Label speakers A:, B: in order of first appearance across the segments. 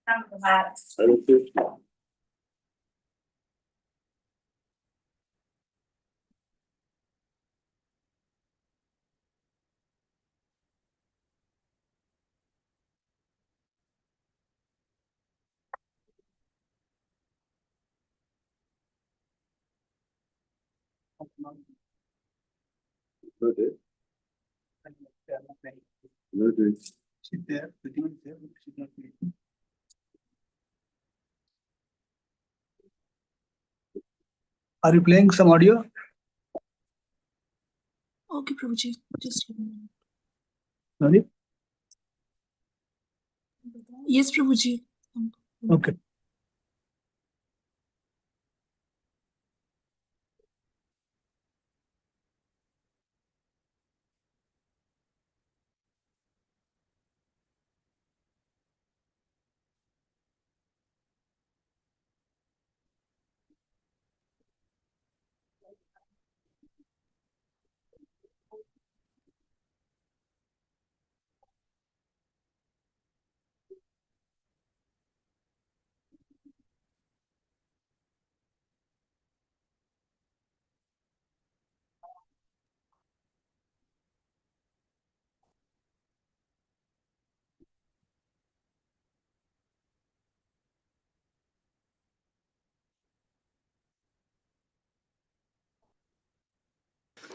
A: Hare Krishna. Good. Good.
B: Are you playing some audio?
C: Okay, Prabhuji. Just give me a minute.
B: Sorry?
C: Yes, Prabhuji.
B: Okay.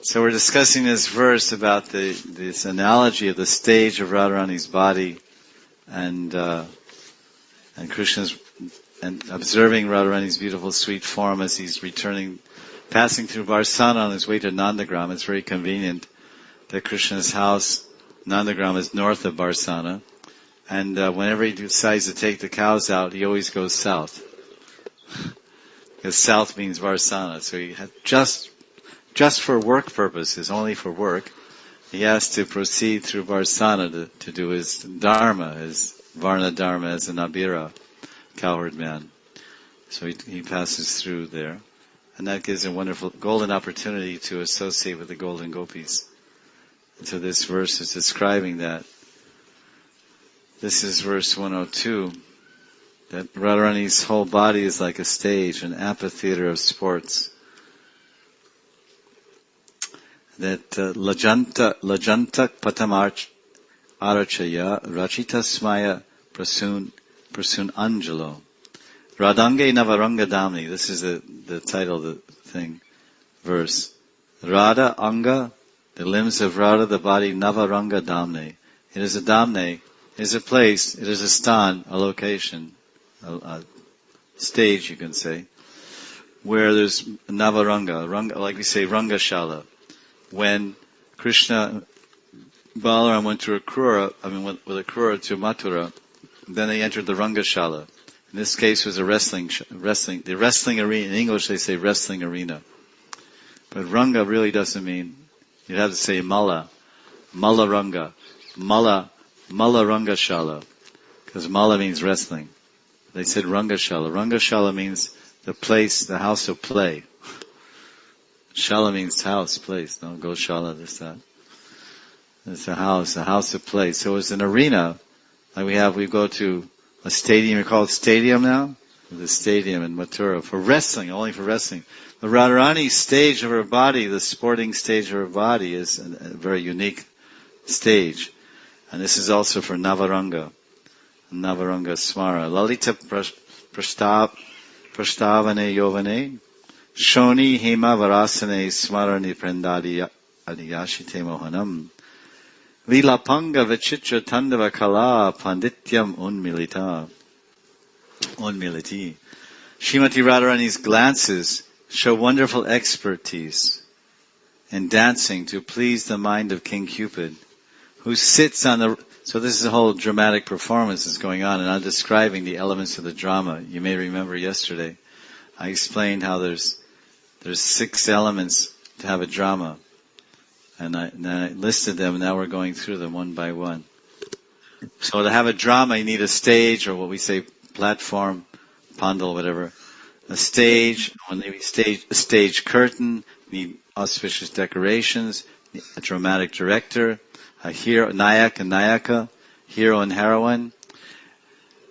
D: So we're discussing this verse about this analogy of the stage of Radharani's body and Krishna's and observing Radharani's beautiful sweet form as he's returning, passing through Varsana on his way to Nandagram. It's very convenient that Krishna's house, Nandagram, is north of Varsana, and whenever he decides to take the cows out, he always goes south, because south means Varsana. So he had just for work purposes, only for work, he has to proceed through Varsana to do his dharma, his Varna dharma as an Abhira, cowherd man. So he passes through there. And that gives a wonderful golden opportunity to associate with the golden gopis. And so this verse is describing that. This is verse 102, that Radharani's whole body is like a stage, an amphitheater of sports. That lajantak patamarch arachaya rachita smaya prasun anjalo radange navaranga damni. This is the title of the thing, verse. Radha anga, the limbs of Radha, the body, navaranga damne. It is a damne, it is a place, it is a stan, a location, a stage, you can say, where there's navaranga, like we say rangashala. When Krishna, Balaram went to with Akrura to Mathura, then they entered the Rangashala. In this case, it was the wrestling arena. In English, they say wrestling arena. But Ranga really doesn't mean, you'd have to say Mala Ranga, Mala Rangashala, because Mala means wrestling. They said Rangashala. Rangashala means the place, the house of play. Shala means house, place. No, go shala, this, that. It's a house of play. So it's an arena. Like we go to a stadium, we call it stadium now? The stadium in Mathura, for wrestling, only for wrestling. The Radharani's stage of her body, the sporting stage of her body, is a very unique stage. And this is also for Navaranga Smara. Lalita Prastavane Yovane, Shoni Hema Varasane Smarani Prendadi Adiyashite Mohanam, Lilapanga Vichitra Tandava Kala Pandityam Unmiliti. Srimati Radharani's glances show wonderful expertise in dancing to please the mind of King Cupid, who sits on the... So this is a whole dramatic performance that's going on, and I'm describing the elements of the drama. You may remember yesterday I explained how there's 6 elements to have a drama. And I listed them, and now we're going through them one by one. So to have a drama, you need a stage, or what we say, platform, pandal, whatever. A stage, a stage curtain, you need auspicious decorations, a dramatic director, a hero, nayak and nayaka, hero and heroine.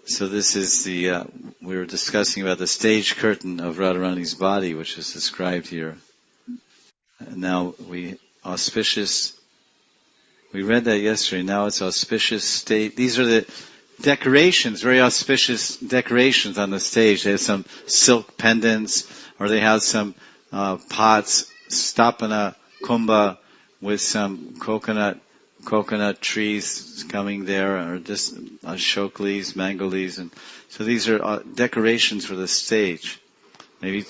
D: So this is we were discussing about the stage curtain of Radharani's body, which is described here. And now we read that yesterday, now it's auspicious state. These are the decorations, very auspicious decorations on the stage. They have some silk pendants, or they have some pots, stapana, kumbha, with some coconut trees coming there, or just ashok leaves, mango leaves, and so these are decorations for the stage. Maybe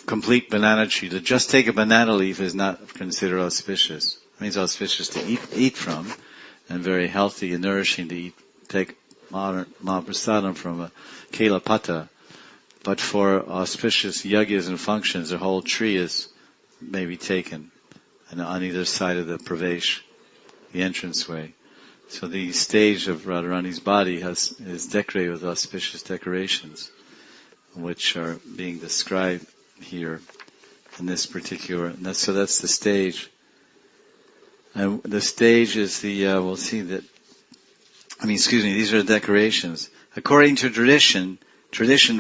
D: complete banana tree. To just take a banana leaf is not considered auspicious. It means auspicious to eat from, and very healthy and nourishing to take Mahaprasadam from a Kela Pata. But for auspicious yagyas and functions, the whole tree is maybe taken, and on either side of the pravesh, the entranceway. So the stage of Radharani's body is decorated with auspicious decorations, which are being described here in this particular. So that's the stage. And the stage is we'll see that. These are decorations. According to tradition,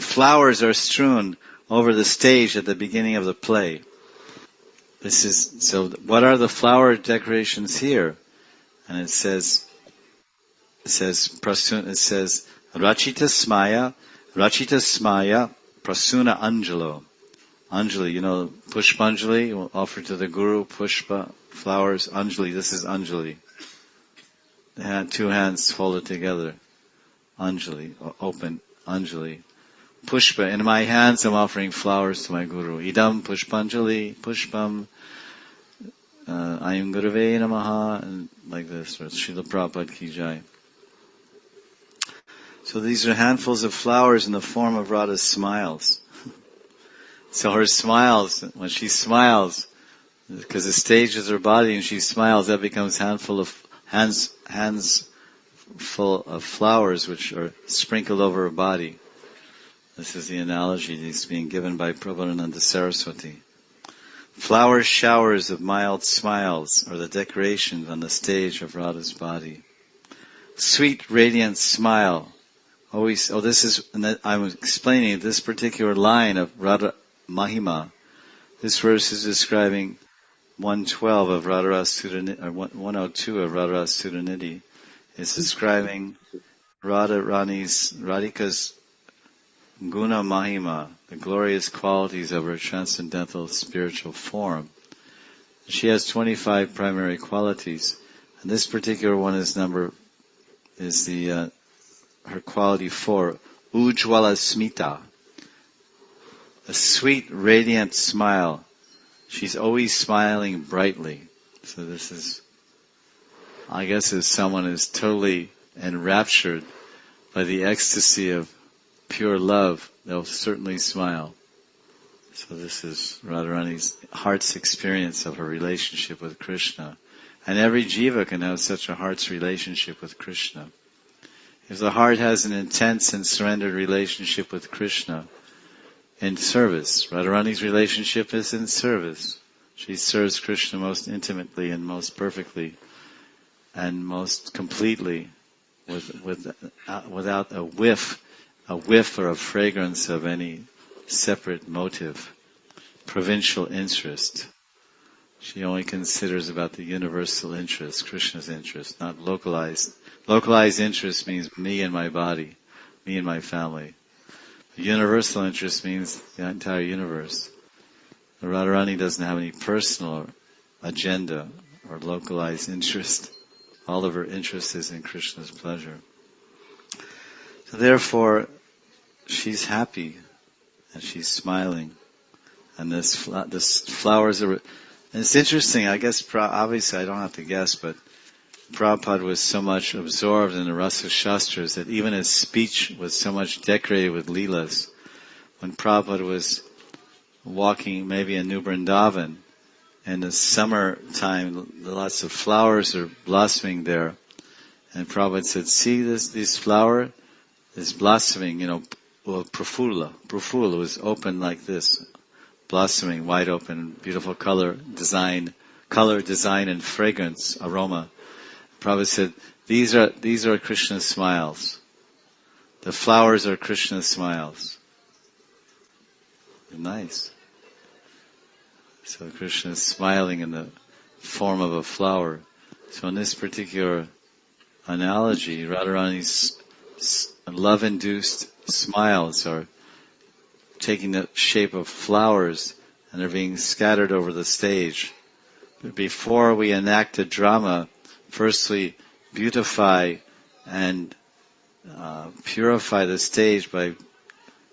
D: flowers are strewn over the stage at the beginning of the play. So what are the flower decorations here? And it says Rachita Smaya Prasuna Anjalo. Anjali, Pushpanjali, offered to the Guru, Pushpa, flowers, Anjali, this is Anjali. Two hands folded together. Anjali, open, Anjali. Pushpa, in my hands I'm offering flowers to my Guru. Idam Pushpanjali, Pushpam, Ayam Gurave Namaha, and like this, or Srila Prabhupada Ki Jai. So these are handfuls of flowers in the form of Radha's smiles. So her smiles, when she smiles, because the stage is her body and she smiles, that becomes hands full of flowers which are sprinkled over her body. This is the analogy that's being given by Prabhupada Saraswati. Flower showers of mild smiles are the decorations on the stage of Radha's body. Sweet, radiant smile. I'm explaining this particular line of Radha Mahima. This verse is describing 112 of Radharasa or 102 of Radharasa Nidhi. It's describing Radhika's Guna Mahima, the glorious qualities of her transcendental spiritual form. She has 25 primary qualities, and this particular one is her quality 4, Ujjwala Smita, a sweet, radiant smile. She's always smiling brightly. So this is, I guess, if someone is totally enraptured by the ecstasy of pure love, they'll certainly smile. So this is Radharani's heart's experience of her relationship with Krishna. And every jiva can have such a heart's relationship with Krishna. If the heart has an intense and surrendered relationship with Krishna in service, Radharani's relationship is in service. She serves Krishna most intimately and most perfectly and most completely without a whiff or a fragrance of any separate motive, provincial interest. She only considers about the universal interest, Krishna's interest, not localized. Localized interest means me and my body, me and my family. The universal interest means the entire universe. The Radharani doesn't have any personal agenda or localized interest. All of her interest is in Krishna's pleasure. So therefore, she's happy and she's smiling. And this flowers are. And it's interesting. I guess obviously I don't have to guess, but Prabhupada was so much absorbed in the Rasa Shastras that even his speech was so much decorated with leelas. When Prabhupada was walking maybe in New Vrindavan, in the summertime, lots of flowers are blossoming there. And Prabhupada said, see this flower is blossoming, profula. Profula was open like this, blossoming, wide open, beautiful color, design, and fragrance, aroma. Prabhupada said, these are Krishna's smiles. The flowers are Krishna's smiles. They're nice. So Krishna is smiling in the form of a flower. So in this particular analogy, Radharani's love-induced smiles are taking the shape of flowers and they're being scattered over the stage. But before we enact a drama, first we beautify and purify the stage by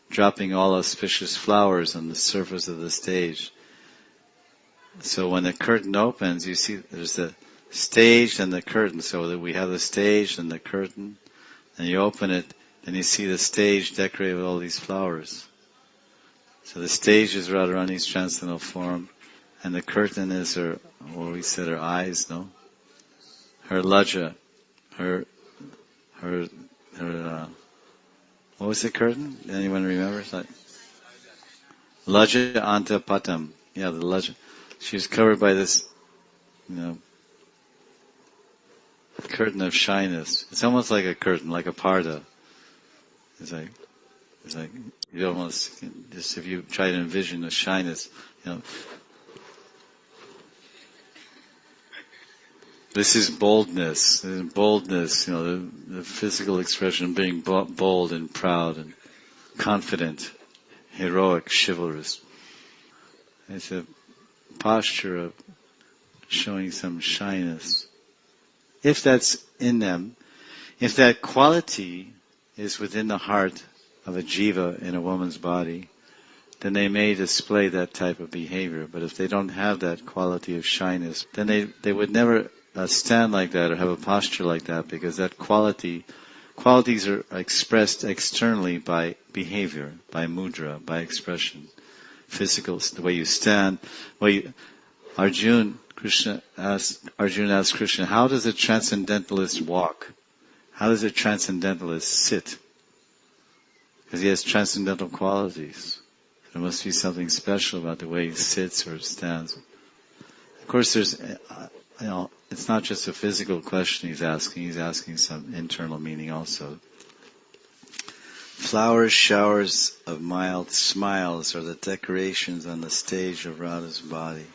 D: dropping all auspicious flowers on the surface of the stage. So when the curtain opens, you see there's the stage and the curtain. So that we have the stage and the curtain, and you open it, and you see the stage decorated with all these flowers. So the stage is Radharani's transcendental form, and the curtain is her, what we said, her eyes, no? Her laja, her, what was the curtain? Anyone remember? It's like Laja Anta Patam. Yeah, the Laja. She was covered by this, curtain of shyness. It's almost like a curtain, like a parda. It's like you almost just, if you try to envision the shyness, This is boldness. The physical expression of being bold and proud and confident, heroic, chivalrous. It's a posture of showing some shyness. If that's in them, if that quality is within the heart of a jiva in a woman's body, then they may display that type of behavior. But if they don't have that quality of shyness, then they would never stand like that or have a posture like that, because that qualities are expressed externally by behavior, by mudra, by expression, physical, the way you stand. Arjuna asked Krishna, how does a transcendentalist walk? How does a transcendentalist sit? Because he has transcendental qualities. There must be something special about the way he sits or stands. Of course, there's, it's not just a physical question he's asking some internal meaning also. Flowers, showers of mild smiles are the decorations on the stage of Radha's body.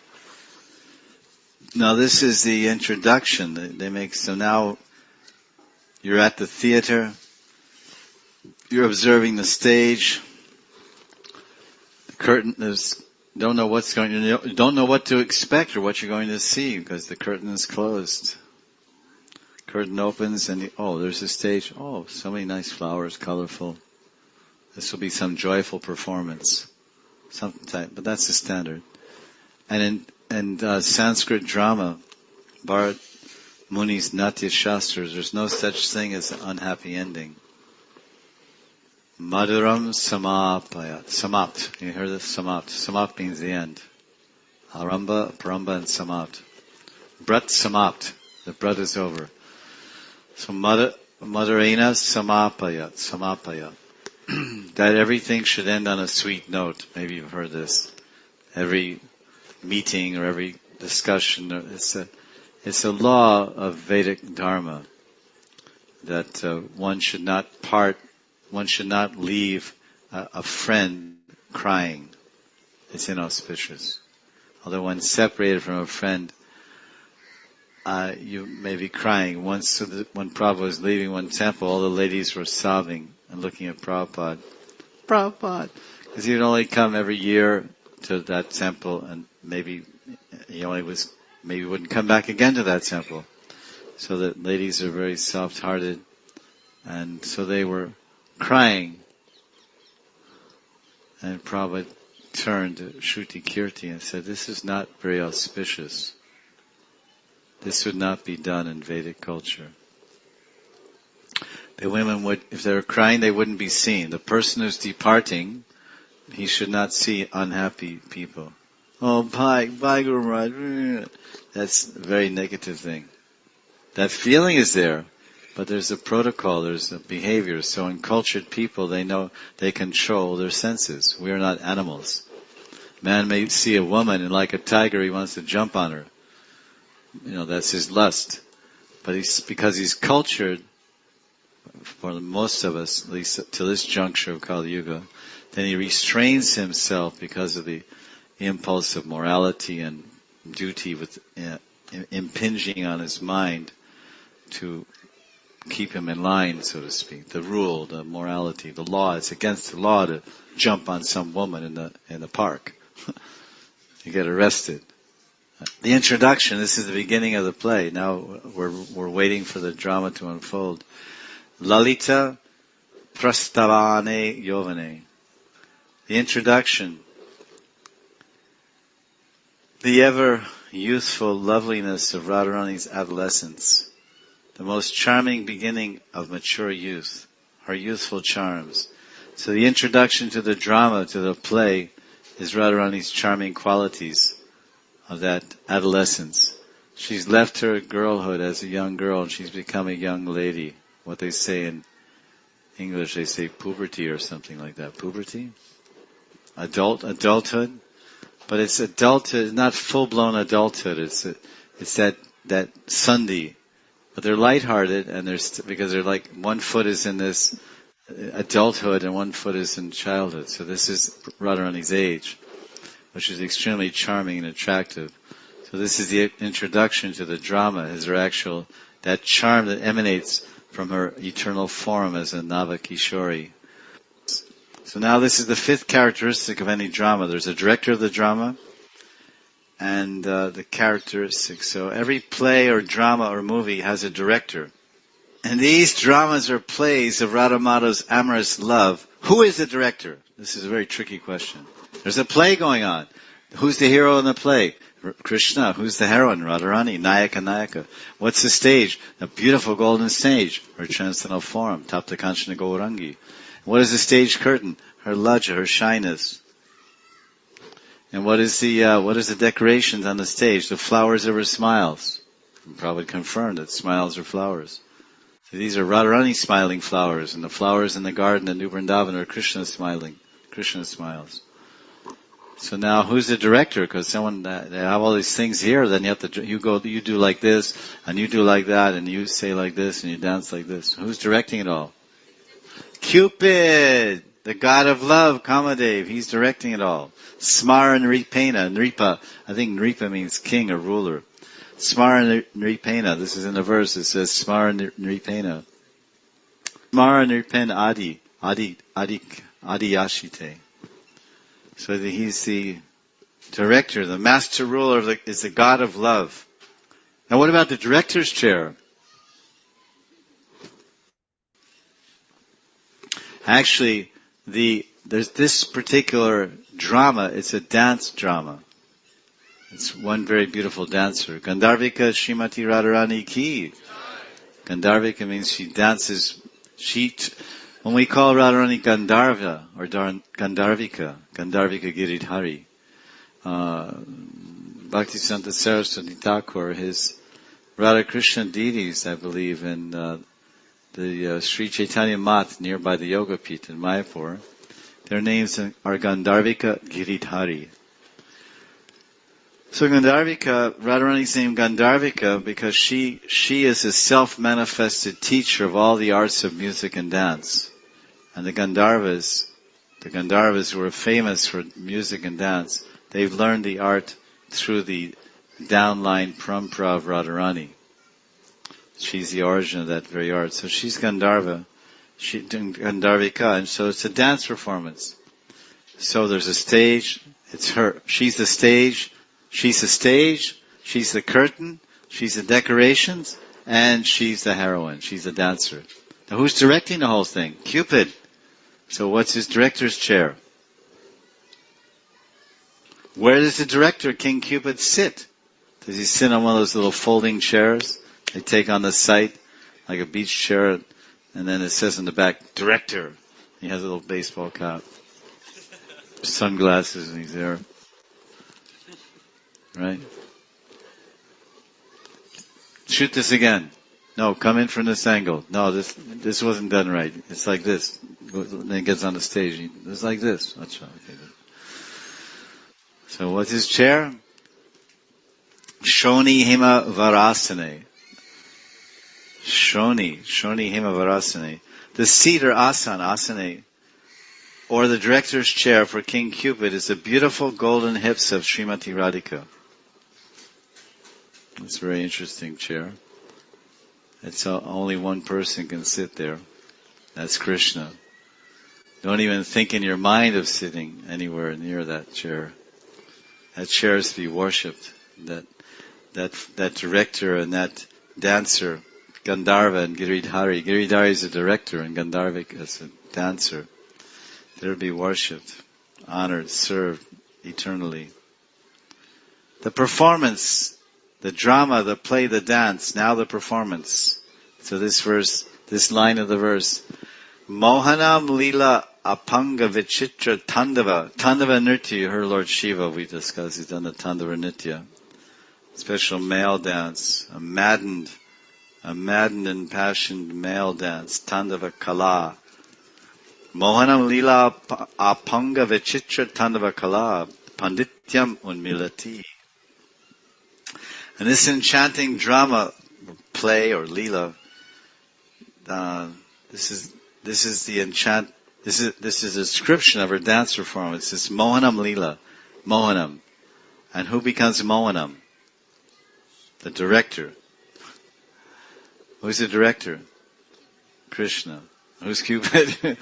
D: Now this is the introduction they make. So now you're at the theater, you're observing the stage, the curtain is, don't know what to expect or what you're going to see because the curtain is closed. Curtain opens and there's the stage. Oh, so many nice flowers, colorful. This will be some joyful performance, something type. But that's the standard. And in Sanskrit drama, Bharat Muni's Natya Shastras, there's no such thing as an unhappy ending. Madhuram samapayat. Samapt. You heard this? Samapt. Samapt means the end. Aramba, Paramba, and Samapt. Brat samapt. The brat is over. So Madhurena samapayat. Samapayat. That everything should end on a sweet note. Maybe you've heard this. Every meeting or every discussion, it's a law of Vedic Dharma that one should not leave a friend crying. It's inauspicious. Although one's separated from a friend, you may be crying. Once, when Prabhupada was leaving one temple, all the ladies were sobbing and looking at Prabhupada. Prabhupada! Because he would only come every year to that temple, and maybe wouldn't come back again to that temple. So that ladies are very soft-hearted, and so they were crying. And Prabhupada turned to Shruti Kirti and said, this is not very auspicious. This would not be done in Vedic culture. The women would, if they were crying, they wouldn't be seen. The person who's departing, he should not see unhappy people. Oh, bye Guru Maharaj. That's a very negative thing. That feeling is there, but there's a protocol, there's a behavior. So in cultured people, they know they control their senses. We are not animals. Man may see a woman and like a tiger, he wants to jump on her. That's his lust. But because he's cultured, for most of us, at least to this juncture of Kali Yuga, then he restrains himself because of the impulse of morality and duty with impinging on his mind to keep him in line, so to speak. The rule, the morality, the law. It's against the law to jump on some woman in the park. You get arrested. The introduction. This is the beginning of the play. Now we're waiting for the drama to unfold. Lalita Prastavane Yovane. The introduction. The ever youthful loveliness of Radharani's adolescence. The most charming beginning of mature youth. Her youthful charms. So the introduction to the drama, to the play, is Radharani's charming qualities of that adolescence. She's left her girlhood as a young girl and she's become a young lady. What they say in English, they say puberty or something like that. Puberty? Adulthood? But it's adulthood, not full-blown adulthood. It's that Sunday. But they're lighthearted and because they're like, one foot is in this adulthood and one foot is in childhood. So this is Radharani's age, which is extremely charming and attractive. So this is the introduction to the drama, is her actual, that charm that emanates from her eternal form as a Navakishori. So now this is the fifth characteristic of any drama. There's a director of the drama and the characteristics. So every play or drama or movie has a director. And these dramas or plays of Radha Madhav's amorous love, who is the director? This is a very tricky question. There's a play going on. Who's the hero in the play? Krishna. Who's the heroine? Radharani. Nayaka. What's the stage? The beautiful golden stage. Her transcendental form. Tapta Kanchana Gaurangi. What is the stage curtain? Her lajja, her shyness. And what is the decorations on the stage? The flowers of her smiles. You can probably confirm that smiles are flowers. So these are Radharani smiling flowers, and the flowers in the garden in New Vrindavan are Krishna smiling. Krishna smiles. So now, who's the director? Because they have all these things here. Then you have to, you do like this, and you do like that, and you say like this, and you dance like this. Who's directing it all? Cupid, the god of love, Kamadev. He's directing it all. Smara Nripena, Nripa. I think Nripa means king or ruler. Smara Nripena. This is in the verse. It says Smara Nripena. Smara Nripen Adi Yashite. So he's the director, the master ruler is the god of love. Now what about the director's chair? Actually, there's this particular drama, it's a dance drama. It's one very beautiful dancer. Gandharvika Srimati Radharani Ki. Gandharvika means she dances, when we call Radharani Gandharva, or Gandharvika Giridhari, Bhaktisanta Saraswati Thakur, his Radha Krishna deities, I believe, in the Sri Chaitanya Math nearby the Yoga Pit in Mayapur, their names are Gandharvika Giridhari. So Gandharvika, Radharani's name Gandharvika because she is a self-manifested teacher of all the arts of music and dance. And the Gandharvas who are famous for music and dance, they've learned the art through the downline parampara of Radharani. She's the origin of that very art. So she's Gandharva, Gandharvika, and so it's a dance performance. So there's a stage, it's her, she's the stage, she's the curtain, she's the decorations, and she's the heroine, she's the dancer. Now who's directing the whole thing? Cupid. So what's his director's chair? Where does the director, King Cupid, sit? Does he sit on one of those little folding chairs? They take on the site, like a beach chair, and then it says in the back, director. He has a little baseball cap, sunglasses, and he's there. Right? Shoot this again. No, come in from this angle. No, this wasn't done right. It's like this. Then he gets on the stage. It's like this. That's right. Okay. So what's his chair? Shoni Hima Varasane. Shroni Himavarasane. The seat or asane, or the director's chair for King Cupid, is the beautiful golden hips of Srimati Radhika. It's a very interesting chair. It's only one person can sit there. That's Krishna. Don't even think in your mind of sitting anywhere near that chair. That chair is to be worshipped. That director and that dancer, Gandharva and Giridhari. Giridhari is a director and Gandharva is a dancer. They're to be worshipped, honored, served eternally. The performance, the drama, the play, the dance, now the performance. So this line of the verse, Mohanam Lila Apanga Vichitra Tandava. Tandava Nritya, you heard Lord Shiva, we discussed, he's done the Tandava Nritya. Special male dance, a maddened and passionate male dance, Tandava Kala. Mohanam Lila Apanga Vichitra Tandava Kala, Pandityam Unmilati. And this enchanting drama, play or lila, this is a description of her dance performance. It's Mohanam Lila, Mohanam. And who becomes Mohanam? The director. Who's the director? Krishna. Who's Cupid?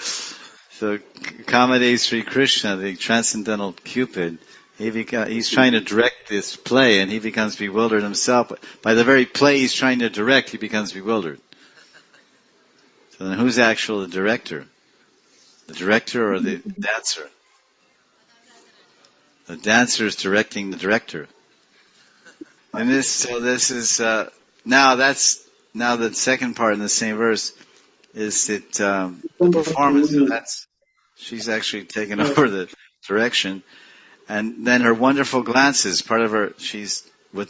D: So Kamade Sri Krishna, the transcendental Cupid, he's trying to direct this play and he becomes bewildered himself. By the very play he's trying to direct, he becomes bewildered. So then who's actually the director? The director or the dancer? The dancer is directing the director. And the second part in the same verse is that the performance, she's actually taken over the direction. And then her wonderful glances, part of her, her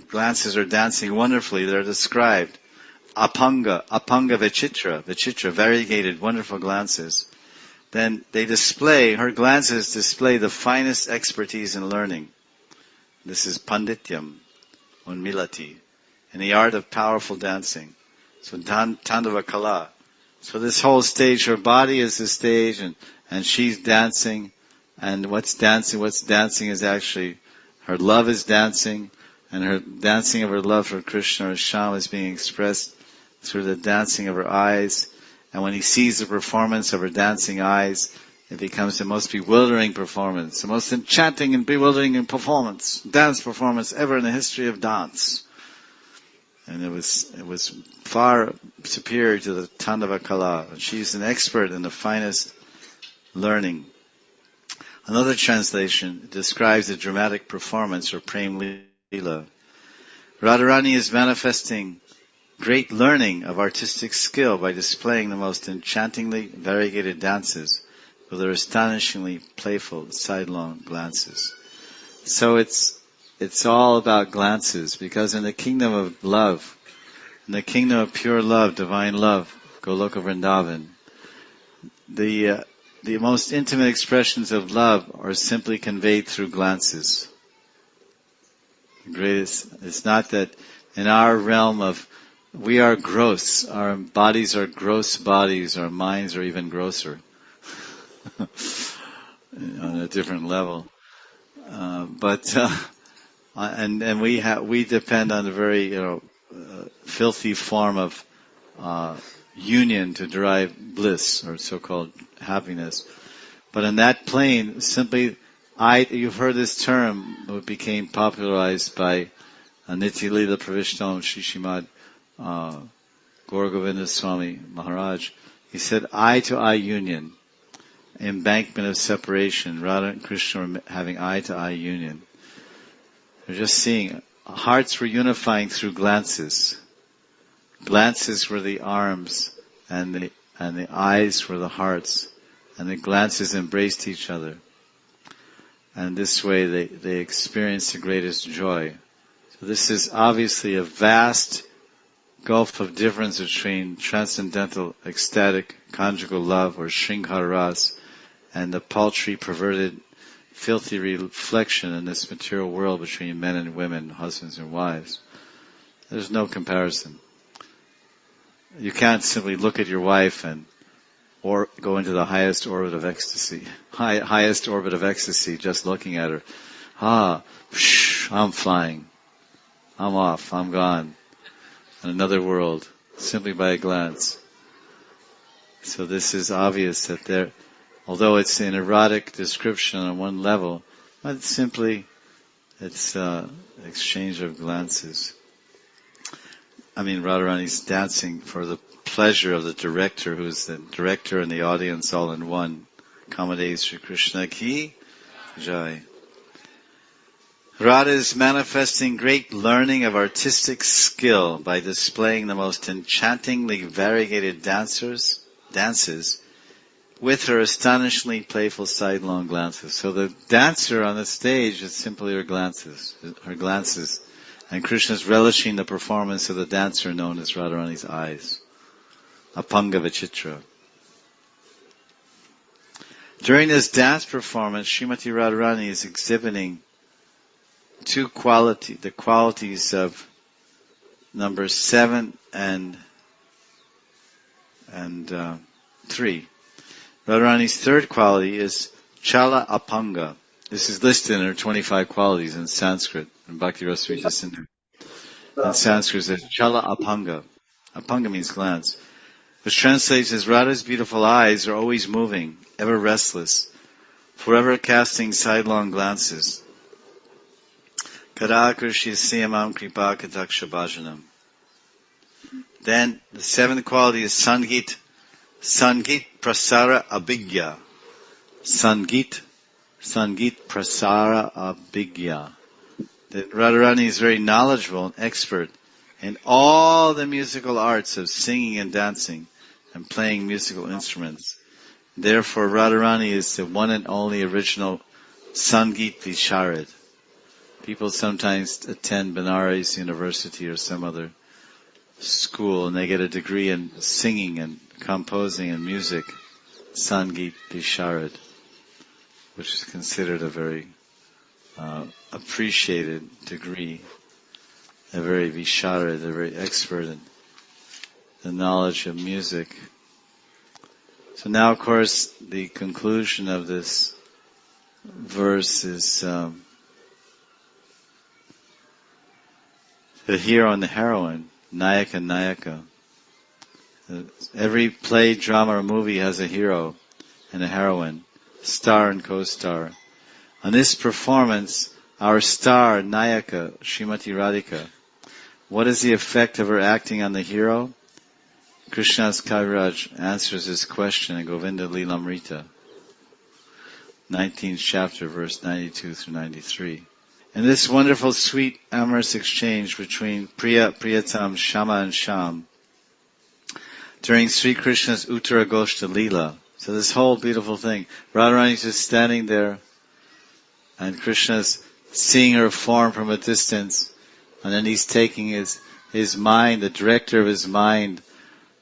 D: glances are dancing wonderfully. They're described. Apanga Vichitra, variegated, wonderful glances. Then her glances display the finest expertise in learning. This is Pandityam, Unmilati, in the art of powerful dancing. So Tandava Kala. So this whole stage, her body is the stage and she's dancing. And what's dancing is actually, her love is dancing, and her dancing of her love for Krishna or Shama is being expressed through the dancing of her eyes. And when he sees the performance of her dancing eyes, it becomes the most bewildering performance, the most enchanting and bewildering dance performance ever in the history of dance. And it was far superior to the Tandava Kala. She's an expert in the finest learning. Another translation describes the dramatic performance or Prem Leela. Radharani is manifesting great learning of artistic skill by displaying the most enchantingly variegated dances with her astonishingly playful sidelong glances. So it's all about glances, because in the kingdom of love, in the kingdom of pure love, divine love, Goloka Vrindavan, the most intimate expressions of love are simply conveyed through glances. The greatest, it's not that in our realm of, we are gross, our bodies are gross bodies, our minds are even grosser on a different level. And we depend on a very filthy form of union to derive bliss or so-called happiness. But in that plane, simply, you've heard this term, it became popularized by Nitya Lila Pravishtam Shishimad Gaura Govinda Swami Maharaj. He said, eye-to-eye union, embankment of separation. Radha and Krishna were having eye-to-eye union. They're just seeing, hearts were unifying through glances. Glances were the arms, and the eyes were the hearts, and the glances embraced each other. And this way they experienced the greatest joy. So this is obviously a vast gulf of difference between transcendental, ecstatic, conjugal love, or Shringhara Ras, and the paltry, perverted, filthy reflection in this material world between men and women, husbands and wives. There's no comparison. you can't simply look at your wife or go into the highest orbit of ecstasy. Highest orbit of ecstasy, just looking at her. I'm flying. I'm off. I'm gone. In another world, simply by a glance. So this is obvious that although it's an erotic description on one level, but it's exchange of glances. Radharani's dancing for the pleasure of the director, who's the director and the audience all in one. Kamade Sri Krishna ki jai. Radha is manifesting great learning of artistic skill by displaying the most enchantingly variegated dances with her astonishingly playful sidelong glances. So the dancer on the stage is simply her glances. And Krishna is relishing the performance of the dancer known as Radharani's eyes. Apanga Vichitra. During this dance performance, Srimati Radharani is exhibiting the qualities of numbers 7 and 3. Radharani's third quality is Chala Apanga. This is listed in her 25 qualities in Sanskrit, in Bhakti Dhira Sindhu. In Sanskrit, it's Chala Apanga. Apanga means glance. Which translates as Radha's beautiful eyes are always moving, ever restless, forever casting sidelong glances. Kadakarshi Siyamam Kripa Kataksha Bhajanam. Then the seventh quality is Sangit. Sangit Prasara Abhigya. Sangit Prasara Abhigya. That Radharani is very knowledgeable and expert in all the musical arts of singing and dancing and playing musical instruments. Therefore, Radharani is the one and only original Sangit Visharad. People sometimes attend Benares University or some other school and they get a degree in singing and composing and music, Sangit Visharad, which is considered a very appreciated degree, a very Visharad, a very expert in the knowledge of music. So now, of course, the conclusion of this verse is the hero and the heroine, Nayaka. Every play, drama, or movie has a hero and a heroine, star and co-star. On this performance, our star, Nayaka, Srimati Radhika, what is the effect of her acting on the hero? Krishna's Kaviraj answers this question in Govinda Lilamrita, 19th chapter, verse 92 through 93. In this wonderful, sweet, amorous exchange between Priyatam, Shama and Sham, during Sri Krishna's Uttara Goshta Leela, so this whole beautiful thing, Radharani is just standing there, and Krishna's seeing her form from a distance, and then he's taking his mind, the director of his mind,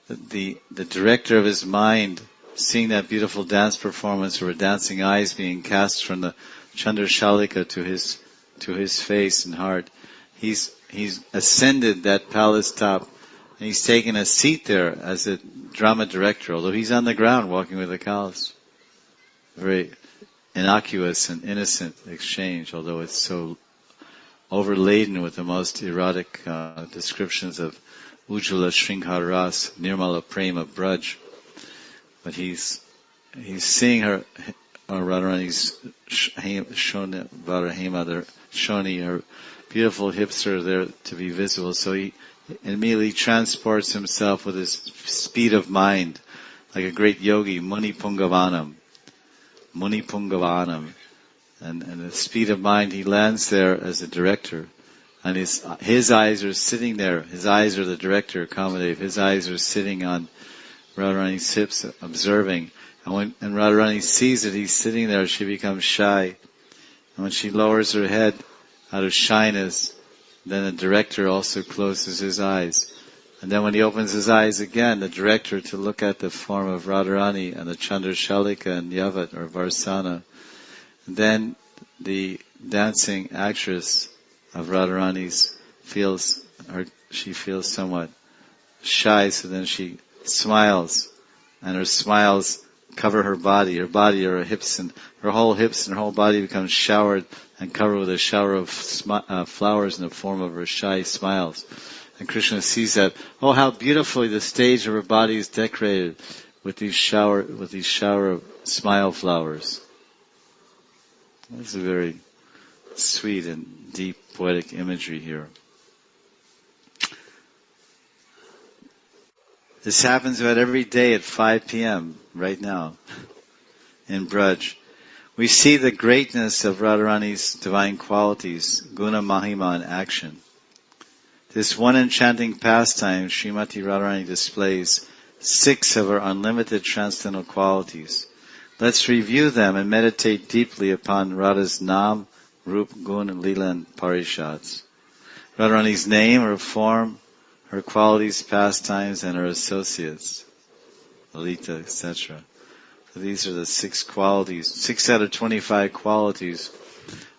D: the director of his mind, seeing that beautiful dance performance where dancing eyes being cast from the Chandrashalika to his face and heart. He's ascended that palace top, and he's taken a seat there as a drama director, although he's on the ground walking with the cows. Very innocuous and innocent exchange, although it's so overladen with the most erotic descriptions of Ujjala Shringhar Ras, Nirmala Prema Braj. But he's seeing her, Radharani's Shoni, her beautiful hips are there to be visible, so he immediately transports himself with his speed of mind, like a great yogi, Muni Pungavanam, and the speed of mind, he lands there as a director, and his eyes are sitting there, his eyes are the director, Kamadev, his eyes are sitting on Radharani's hips, observing, and when Radharani sees that he's sitting there, she becomes shy, and when she lowers her head out of shyness, then the director also closes his eyes. And then when he opens his eyes again, the director, to look at the form of Radharani and the Chandrashalika and Yavat or Varsana, then the dancing actress of Radharani's feels somewhat shy, so then she smiles, and her smiles cover her body, or her hips, and her whole hips and her whole body becomes showered and covered with a shower of flowers in the form of her shy smiles. And Krishna sees that, oh, how beautifully the stage of her body is decorated with these shower of smile flowers. That's a very sweet and deep poetic imagery here. This happens about every day at 5 p.m. right now in Braj. We see the greatness of Radharani's divine qualities, Guna Mahima, in action. This one enchanting pastime, Srimati Radharani displays 6 of her unlimited transcendental qualities. Let's review them and meditate deeply upon Radha's Nam, Rup, Gun, Leela, and Parishads. Radharani's name, her form, her qualities, pastimes, and her associates, Lalita, etc. So these are the 6 qualities. 6 out of 25 qualities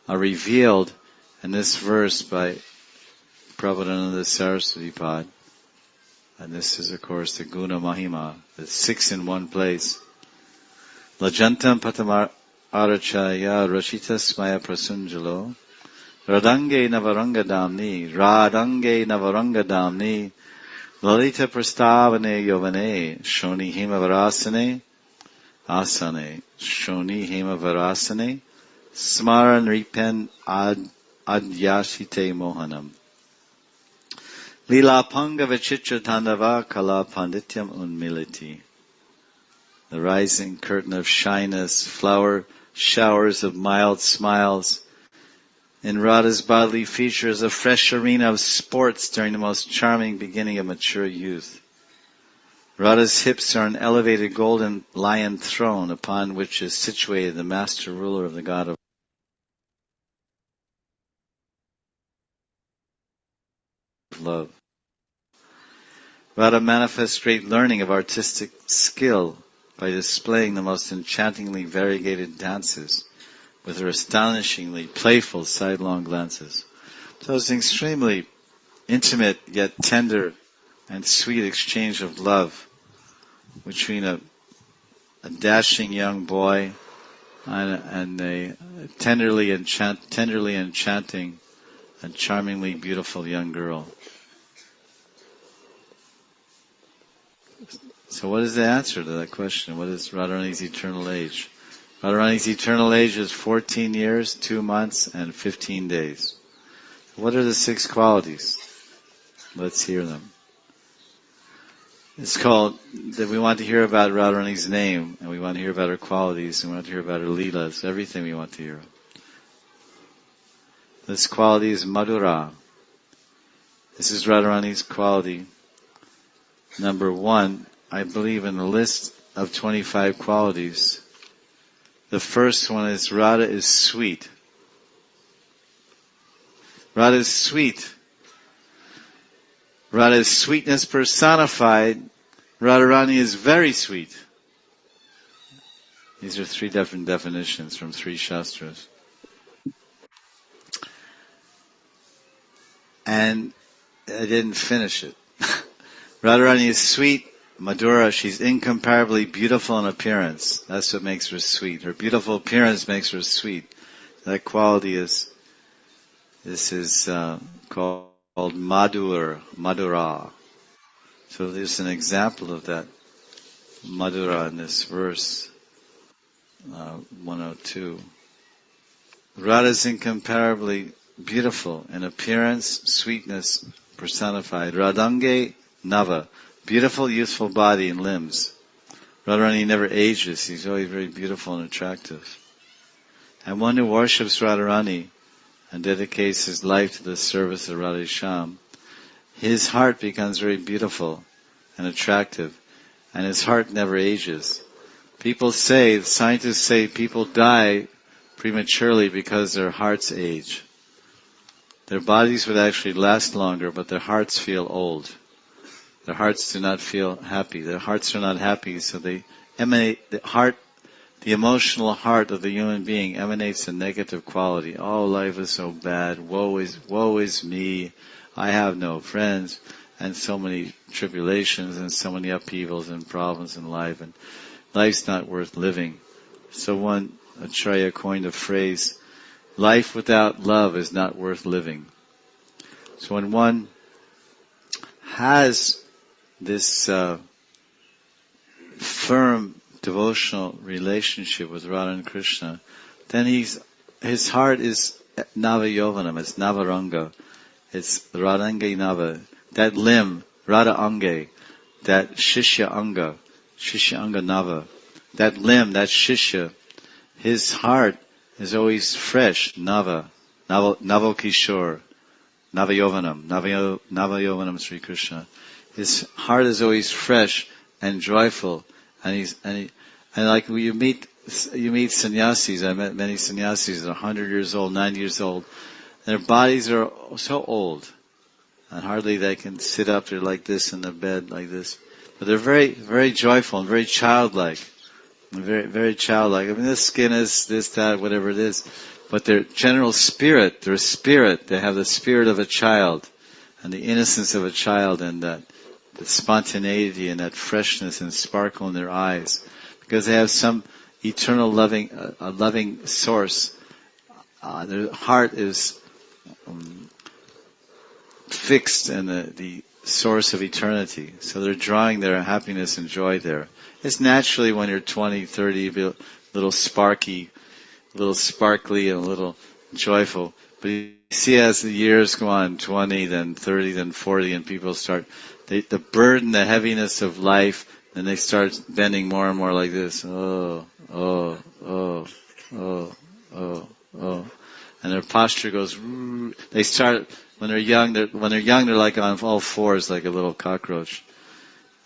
D: are revealed in this verse by Prabhupada Saraswati Pad. And this is, of course, the Guna Mahima, the 6 in one place. Lajantam patamar arachaya rachita smaya prasunjalo Radange Navarangadamni, Lalita Prastavane Yovane, Shoni Himavarasane, Asane, Shoni Himavarasane, Smaran Ripen Adyashite Mohanam. Lila Panga Vichitra Tandava Kala Pandityam Unmiliti. The rising curtain of shyness, flower showers of mild smiles. In Radha's bodily features, a fresh arena of sports during the most charming beginning of mature youth. Radha's hips are an elevated golden lion throne upon which is situated the master ruler of the god of love. Radha manifests great learning of artistic skill by displaying the most enchantingly variegated dances with her astonishingly playful sidelong glances. So it's an extremely intimate yet tender and sweet exchange of love between a dashing young boy and a tenderly enchanting and charmingly beautiful young girl. So what is the answer to that question? What is Radharani's eternal age? Radharani's eternal age is 14 years, 2 months, and 15 days. What are the 6 qualities? Let's hear them. It's called that we want to hear about Radharani's name, and we want to hear about her qualities, and we want to hear about her leelas, everything we want to hear. This quality is Madhura. This is Radharani's quality. Number 1, I believe, in the list of 25 qualities. The first one is Radha is sweet. Radha is sweet. Radha is sweetness personified. Radharani is very sweet. These are 3 different definitions from 3 Shastras. And I didn't finish it. Radharani is sweet. Madhura, she's incomparably beautiful in appearance. That's what makes her sweet. Her beautiful appearance makes her sweet. That quality is called Madhura. So there's an example of that Madhura in this verse 102. Radha is incomparably beautiful in appearance, sweetness personified. Radange Nava. Beautiful, youthful body and limbs. Radharani never ages. He's always very beautiful and attractive. And one who worships Radharani and dedicates his life to the service of Radhesham, his heart becomes very beautiful and attractive, and his heart never ages. Scientists say people die prematurely because their hearts age. Their bodies would actually last longer, but their hearts feel old. Their hearts do not feel happy. Their hearts are not happy, so they emanate, the emotional heart of the human being emanates a negative quality. Oh, life is so bad. Woe is me. I have no friends. and so many tribulations and so many upheavals and problems in life, and life's not worth living. So one Acharya coined a phrase, life without love is not worth living. So when one has this firm devotional relationship with Radha and Krishna, then his heart is Nava-yovanam, it's Navaranga, it's Radhange Nava, that limb, Radha Ange, that Shishya Anga Nava, that limb, that Shishya, his heart is always fresh, Nava Kishore, Nava-yovanam, Nava-yovanam Sri Krishna. His heart is always fresh and joyful, and like when you meet sannyasis. I met many sannyasis that are 100 years old, 90 years old. Their bodies are so old, and hardly they can sit up. They're like this in the bed, like this. But they're very, very joyful and very childlike. Very, very childlike. I mean, their skin is this, that, whatever it is. But their general spirit, they have the spirit of a child, and the innocence of a child, and that the spontaneity and that freshness and sparkle in their eyes, because they have some eternal loving source. Their heart is fixed in the source of eternity, so they're drawing their happiness and joy there. It's naturally when you're 20, 30, you be a little sparkly and a little joyful. But you see, as the years go on, 20, then 30, then 40, and people start, the burden, the heaviness of life, and they start bending more and more like this. Oh. And their posture goes, they start, when they're young, they're like on all fours, like a little cockroach,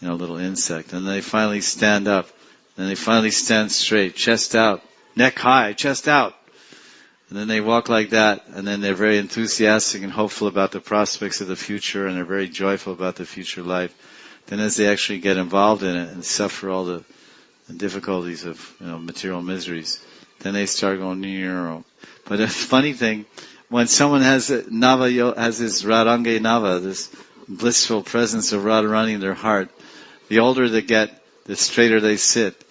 D: a little insect. And they finally stand up, and they finally stand straight, chest out, neck high, chest out. And then they walk like that, and then they're very enthusiastic and hopeful about the prospects of the future, and they're very joyful about the future life. Then as they actually get involved in it and suffer all the difficulties of material miseries, then they start going, Nero. But the funny thing, when someone has this Radhange Nava, this blissful presence of Radharani in their heart, the older they get, the straighter they sit,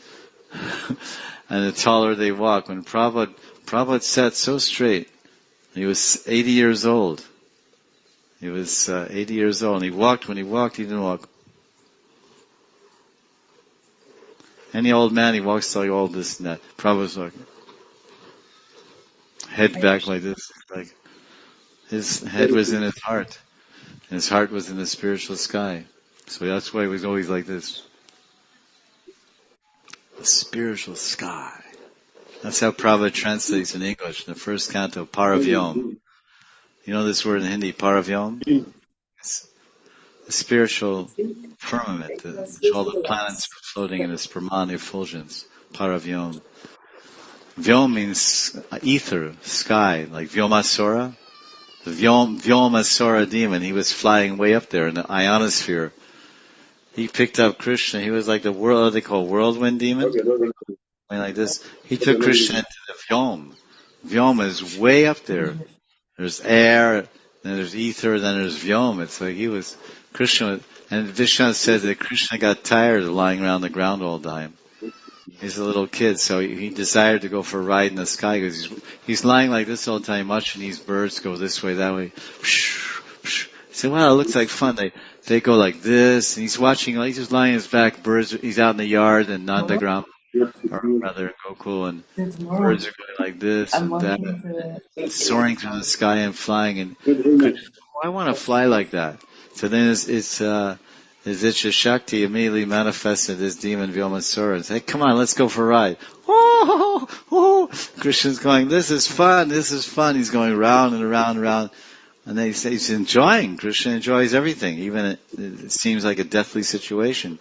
D: and the taller they walk. When Prabhupada sat so straight, he was 80 years old. He was 80 years old, and he walked. When he walked, he didn't walk. Any old man, he walks like all this and that. Prabhupada's like head back like this. Like his head was in his heart, and his heart was in the spiritual sky. So that's why he was always like this. The spiritual sky. That's how Prabhupada translates in English, in the first canto, Paravyom. You know this word in Hindi, Paravyom? It's the spiritual firmament, which all the planets are floating in its Brahman effulgence, Paravyom. Vyom means ether, sky, like Vyomasura. The Vyomasura demon, he was flying way up there in the ionosphere. He picked up Krishna. He was like the what they call whirlwind demon. Like this. He took Krishna into the Vyom. Vyom is way up there. There's air, then there's ether, then there's Vyom. It's like Krishna, and Vishnu said that Krishna got tired of lying around the ground all the time. He's a little kid, so he desired to go for a ride in the sky, because he's lying like this all the time, watching these birds go this way, that way. He said, wow, it looks like fun. They go like this, and he's just lying on his back, birds, he's out in the yard, and Nandagram, or rather Gokul, and birds are going like this and that, soaring through the sky and flying, and I want to fly like that. So then his Itcha Shakti immediately manifested this demon Vyomasura and said, hey, come on, let's go for a ride. Krishna's going, this is fun. He's going round and around and around. And then he's enjoying. Krishna enjoys everything, even it seems like a deathly situation.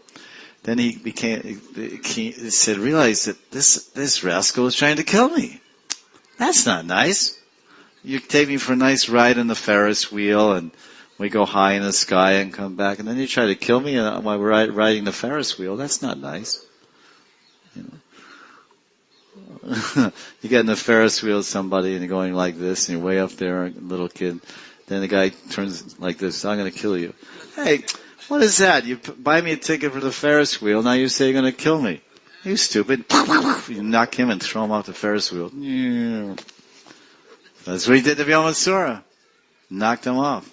D: Then he realized that this rascal is trying to kill me. That's not nice. You take me for a nice ride on the Ferris wheel, and we go high in the sky and come back, and then you try to kill me while we're riding the Ferris wheel. That's not nice. You get in the Ferris wheel with somebody, and you're going like this, and you're way up there, a little kid. Then the guy turns like this, I'm going to kill you. Hey, what is that? You buy me a ticket for the Ferris wheel, now you say you're going to kill me. You stupid. You knock him and throw him off the Ferris wheel. That's what he did to Vyomasura. Knocked him off.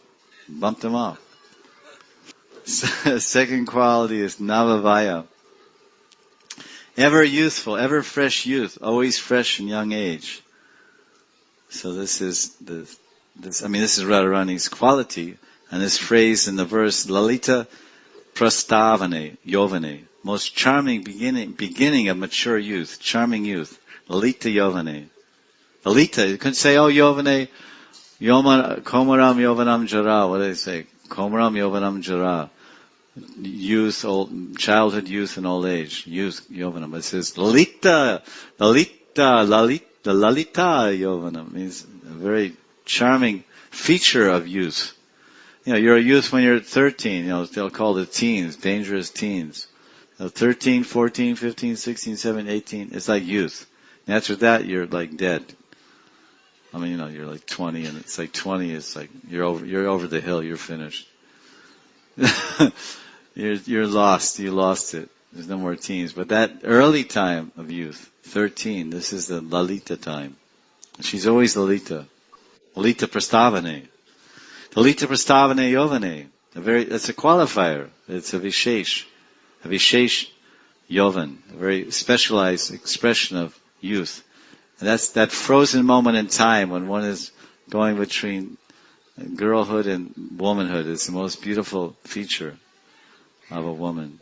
D: Bumped him off. Second quality is Navavaya. Ever youthful, ever fresh youth, always fresh in young age. So this is Radharani's quality, and this phrase in the verse, Lalita Prastavane, Yovane, most charming beginning of mature youth, charming youth, Lalita Yovane. Lalita, you couldn't say, oh, Yovane, Komaram Yovanam Jara, what do they say? Komaram Yovanam Jara. Youth, childhood, youth, and old age. Youth, Yovanam. It says Lalita Yovanam means a very charming feature of youth. You're a youth when you're 13. They'll call it teens, dangerous teens. 13, 14, 15, 16, 17, 18. It's like youth. And after that, you're like dead. You're like 20, and it's like 20. It's like you're over the hill. You're finished. You're lost. You lost it. There's no more teens. But that early time of youth, 13, this is the Lalita time. She's always Lalita. Lalita Prastavane. Lalita Prastavane Yovane. That's a qualifier. It's a Vishesh. A Vishesh Yovan. A very specialized expression of youth. And that's that frozen moment in time when one is going between girlhood and womanhood. It's the most beautiful feature of a woman,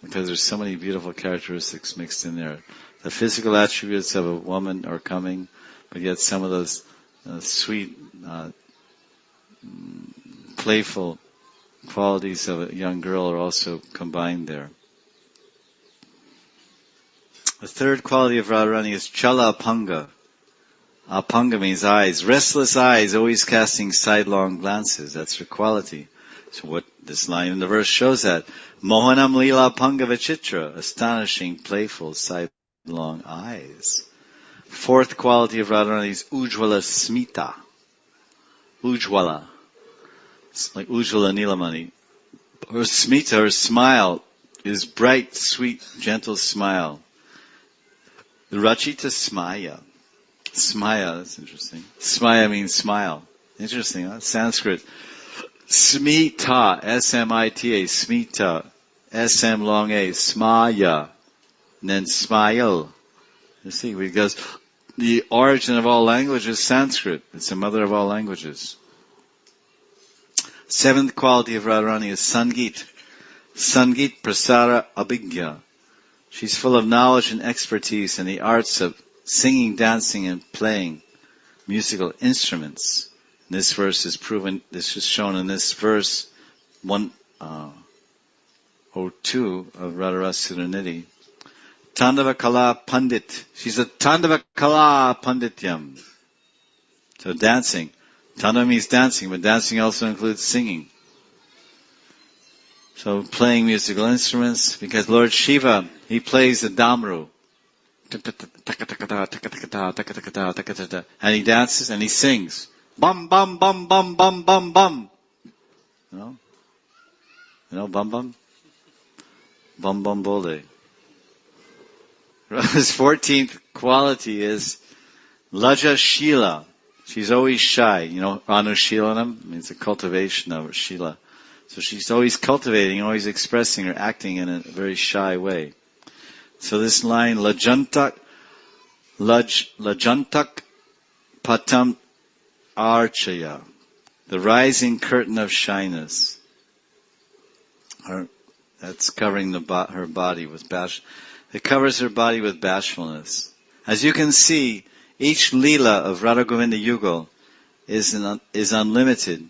D: because there's so many beautiful characteristics mixed in there. The physical attributes of a woman are coming, but yet some of those sweet, playful qualities of a young girl are also combined there. The third quality of Radharani is Chala Apanga. Apanga means eyes. Restless eyes, always casting sidelong glances. That's her quality. So what this line in the verse shows that. Mohanam Lila Apanga Vichitra. Astonishing, playful, sidelong eyes. Fourth quality of Radharani is Ujjwala Smita. Ujjwala. It's like Ujjwala Nilamani. Her Smita, her smile, is bright, sweet, gentle smile. Rachita Smaya. Smaya, that's interesting. Smaya means smile. Interesting, huh? Sanskrit. Smita, S-M-I-T-A, Smita, S-M long A, Smaya, and then smile. You see, because the origin of all language is Sanskrit. It's the mother of all languages. Seventh quality of Radharani is Sangit. Sangit Prasara Abhigya. She's full of knowledge and expertise in the arts of singing, dancing, and playing musical instruments. This verse is proven, this is shown in this verse 102 of Radharasura-nidhi. Tandava Kala Pandit. She's a Tandava Kala Pandityam. So dancing. Tandava means dancing, but dancing also includes singing. So playing musical instruments, because Lord Shiva, he plays the damru. And he dances and he sings. Bum, bum, bum, bum, bum, bum, bum. You know bum, bum? Bum, bum, bole. His 14th quality is Laja Shila. She's always shy. Anushilanam means the cultivation of Shila. So she's always cultivating, always expressing or acting in a very shy way. So this line, Lajantak Patam Archaya, the rising curtain of shyness. That's covering her body with it covers her body with bashfulness. As you can see, each Leela of Radha Govinda Yugal is unlimited.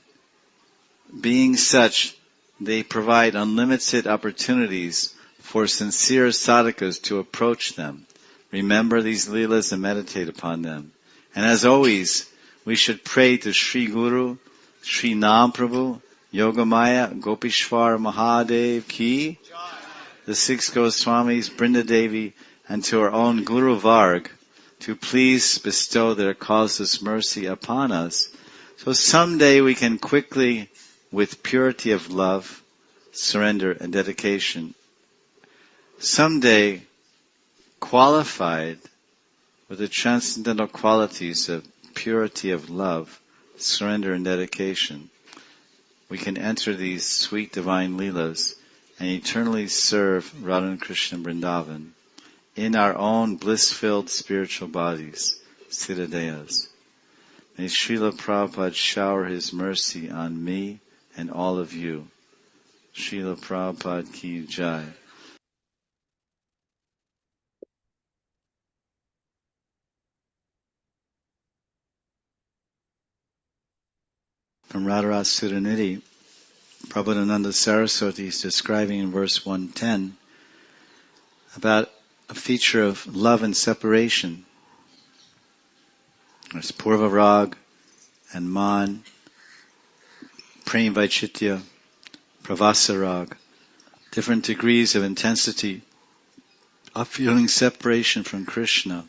D: Being such, they provide unlimited opportunities for sincere sadhakas to approach them, remember these Leelas and meditate upon them. And as always, we should pray to Sri Guru, Sri Nam Prabhu, Yogamaya, Gopishwar Mahadev Ki, the 6 Goswamis, Brinda Devi, and to our own Guru Varg, to please bestow their causeless mercy upon us, So someday we can quickly, with purity of love, surrender and dedication, someday qualified with the transcendental qualities of purity of love, surrender and dedication, we can enter these sweet divine Leelas and eternally serve Radha and Krishna Vrindavan in our own bliss-filled spiritual bodies, Siddhadeyas. May Srila Prabhupada shower his mercy on me and all of you. Srila Prabhupada ki jai. From Radharat Sudhanidhi, Prabhupada Saraswati is describing in verse 110 about a feature of love and separation. There's Purva Rag and Man, Prem Vaichitya, Pravasa Rag, different degrees of intensity of feeling separation from Krishna,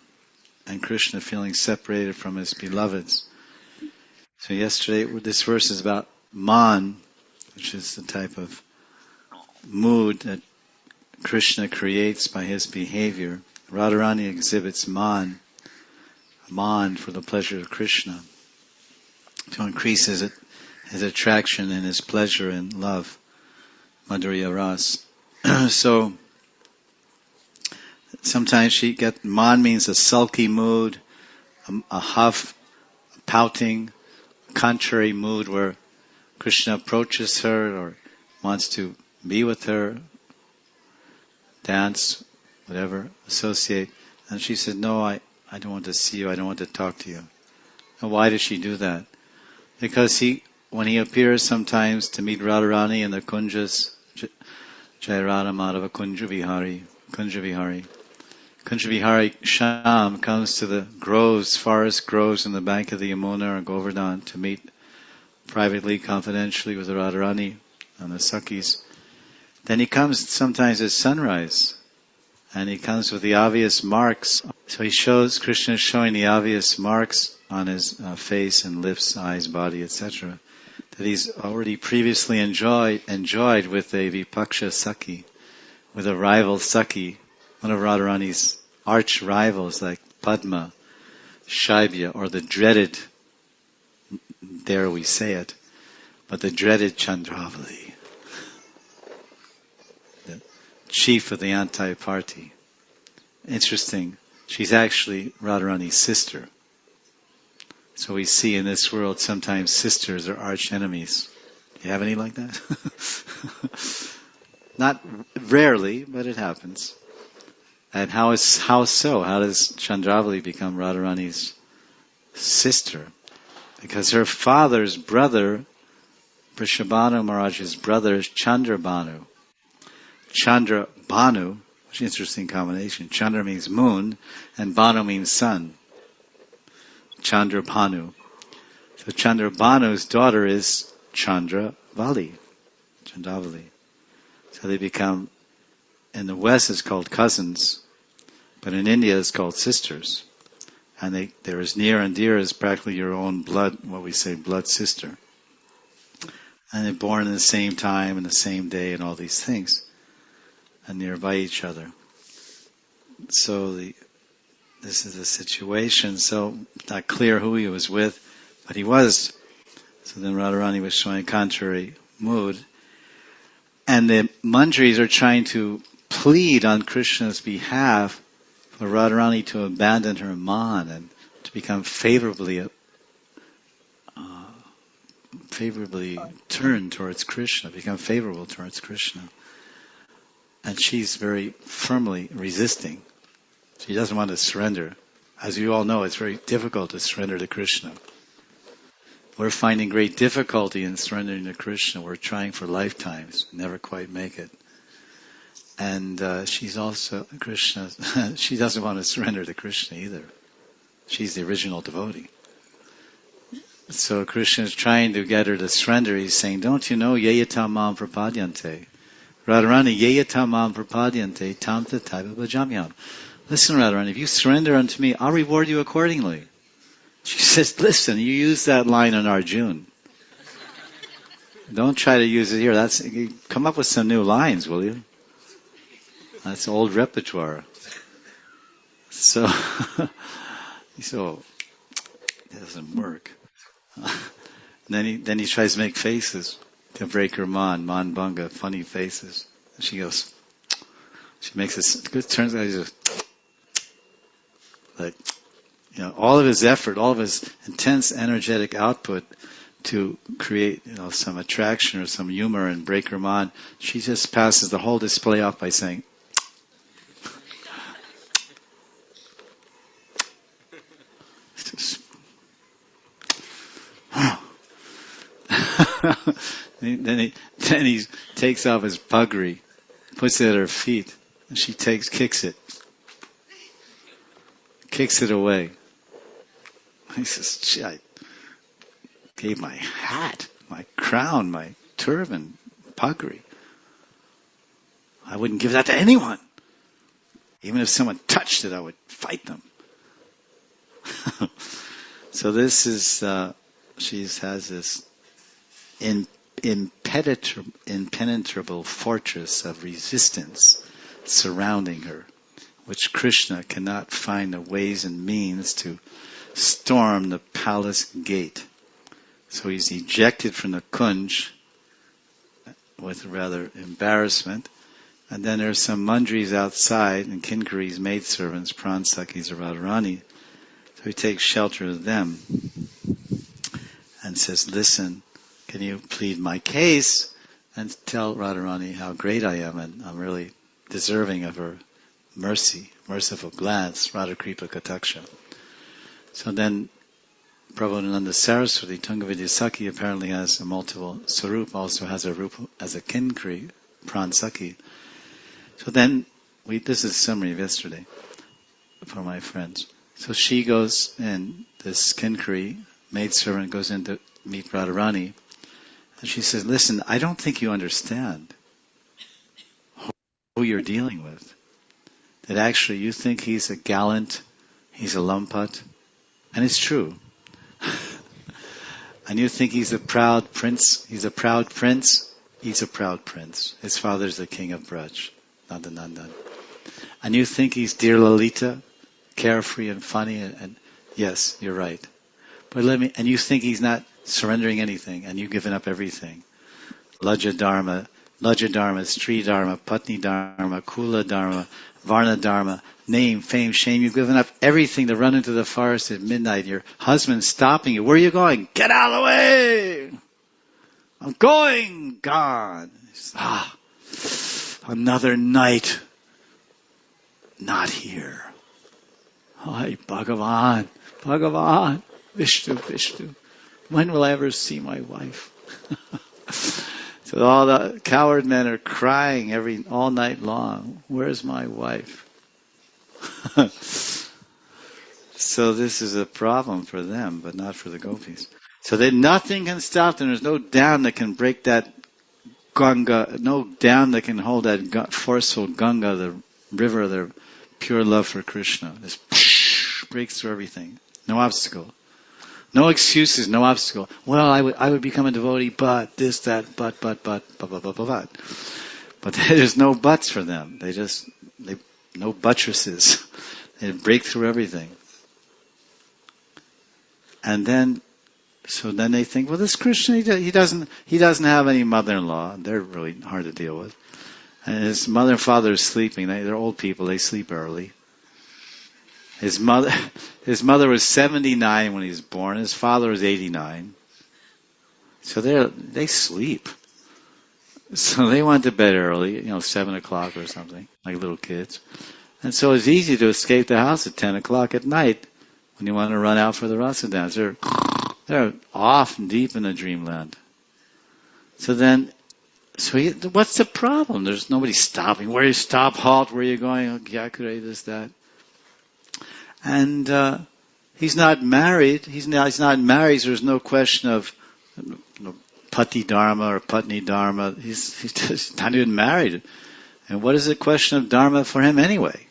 D: and Krishna feeling separated from his beloveds. So yesterday, this verse is about Man, which is the type of mood that Krishna creates by his behavior. Radharani exhibits Man for the pleasure of Krishna, to increase his attraction and his pleasure and love, Madhurya Ras. So sometimes Man means a sulky mood, a huff, a pouting, contrary mood where Krishna approaches her or wants to be with her, dance, whatever, associate. And she said, no, I don't want to see you, I don't want to talk to you. And why does she do that? Because when he appears sometimes to meet Radharani in the Kunjas, Jai Radha Madhava Kunja Vihari, Kunja Vihari Sham comes to the groves, forest groves in the bank of the Yamuna or Govardhan to meet privately, confidentially with Radharani and the Sakhis. Then he comes sometimes at sunrise, and he comes with the obvious marks. So Krishna is showing the obvious marks on his face and lips, eyes, body, etc., that he's already previously enjoyed with a Vipaksha Sakhi, with a rival Sakhi, one of Radharani's arch rivals like Padma, Shaibya, or the dreaded, dare we say it, but the dreaded Chandravali, the chief of the anti-party. Interesting, she's actually Radharani's sister. So we see in this world sometimes sisters are arch enemies. Do you have any like that? Not rarely, but it happens. And how so? How does Chandravali become Radharani's sister? Because her father's brother, Vrishabhanu Maharaj's brother, is Chandrabhanu. Chandrabhanu, which is an interesting combination. Chandra means moon, and Bhanu means sun. Chandrabhanu. So Chandrabhanu's daughter is Chandravali. So they become, in the West it's called cousins, but in India it's called sisters. And they're as near and dear as practically your own blood, what we say, blood sister. And they're born in the same time and the same day and all these things. And nearby each other. So this is the situation. So not clear who he was with, but he was. So then Radharani was showing a contrary mood. And the Manjaris are trying to plead on Krishna's behalf for Radharani to abandon her man and to become favorably turned towards Krishna, become favorable towards Krishna. And she's very firmly resisting. She doesn't want to surrender. As you all know, it's very difficult to surrender to Krishna. We're finding great difficulty in surrendering to Krishna. We're trying for lifetimes, never quite make it. And she's also, Krishna, she doesn't want to surrender to Krishna either. She's the original devotee. So Krishna is trying to get her to surrender. He's saying, don't you know, yeyatam mam prapadyante. Radharani, yeyatam mam prapadyante, tam tataiva bhajamyam. Listen, Radharani, if you surrender unto me, I'll reward you accordingly. She says, listen, you use that line on Arjun. Don't try to use it here. Come up with some new lines, will you? That's old repertoire. So, it doesn't work. Then he tries to make faces to break her man banga, funny faces. And she makes this, it turns out he's just like, all of his effort, all of his intense energetic output to create, some attraction or some humor and break her man, she just passes the whole display off by saying, then he takes off his puggree, puts it at her feet, and she kicks it away. He says, gee, I gave my hat, my crown, my turban, puggree. I wouldn't give that to anyone. Even if someone touched it, I would fight them. So this is, she has this impenetrable fortress of resistance surrounding her, which Krishna cannot find the ways and means to storm the palace gate. So he's ejected from the kunj with rather embarrassment. And then there's some mandris outside, and Kinkaris, maidservants, Pransakis, or Radharani. So he takes shelter of them and says, listen, can you plead my case and tell Radharani how great I am, and I'm really deserving of her mercy, merciful glance, Radha Kripa Kataksha. So then Prabhupada Saraswati, Tungavidya Saki, apparently has a multiple sarup, also has a rupa as a Kinkari, Pransaki. So then, this is a summary of yesterday for my friends. So she goes in, this Kinkari maidservant goes in to meet Radharani, and she says, listen, I don't think you understand who you're dealing with. That actually you think he's a gallant, he's a lampat, and it's true. And you think he's a proud prince, he's a proud prince. His father's the king of Braj, Nandanandan. And you think he's dear Lalita, carefree and funny, and yes, you're right. But and you think he's not surrendering anything, and you've given up everything. Laja Dharma, Stri Dharma, Patni Dharma, Kula Dharma, Varna Dharma, name, fame, shame. You've given up everything to run into the forest at midnight. Your husband's stopping you. Where are you going? Get out of the way! I'm going, God. Another night. Not here. Hi, Bhagavan, Vishnu. When will I ever see my wife? So all the coward men are crying all night long. Where's my wife? So this is a problem for them, but not for the gopis. So nothing can stop them. There's no dam that can break that Ganga, no dam that can hold that forceful Ganga, the river of their pure love for Krishna. This breaks through everything. No obstacle. No excuses, no obstacle. Well, I would become a devotee, but this, that, but. But there's no buts for them. No buttresses. They break through everything. And then they think, well, this Krishna, he doesn't have any mother-in-law. They're really hard to deal with. And his mother and father are sleeping. They're old people. They sleep early. His mother was 79 when he was born. His father was 89. So they sleep. So they went to bed early, 7 o'clock or something, like little kids. And so it's easy to escape the house at 10 o'clock at night when you want to run out for the rasa dance. They're off and deep in the dreamland. So what's the problem? There's nobody stopping. Where you stop, halt, where are you going? Oh, Gyakure, this, that. And he's not married. He's not married. So there's no question of Pati Dharma or Patni Dharma. He's just not even married. And what is the question of Dharma for him anyway?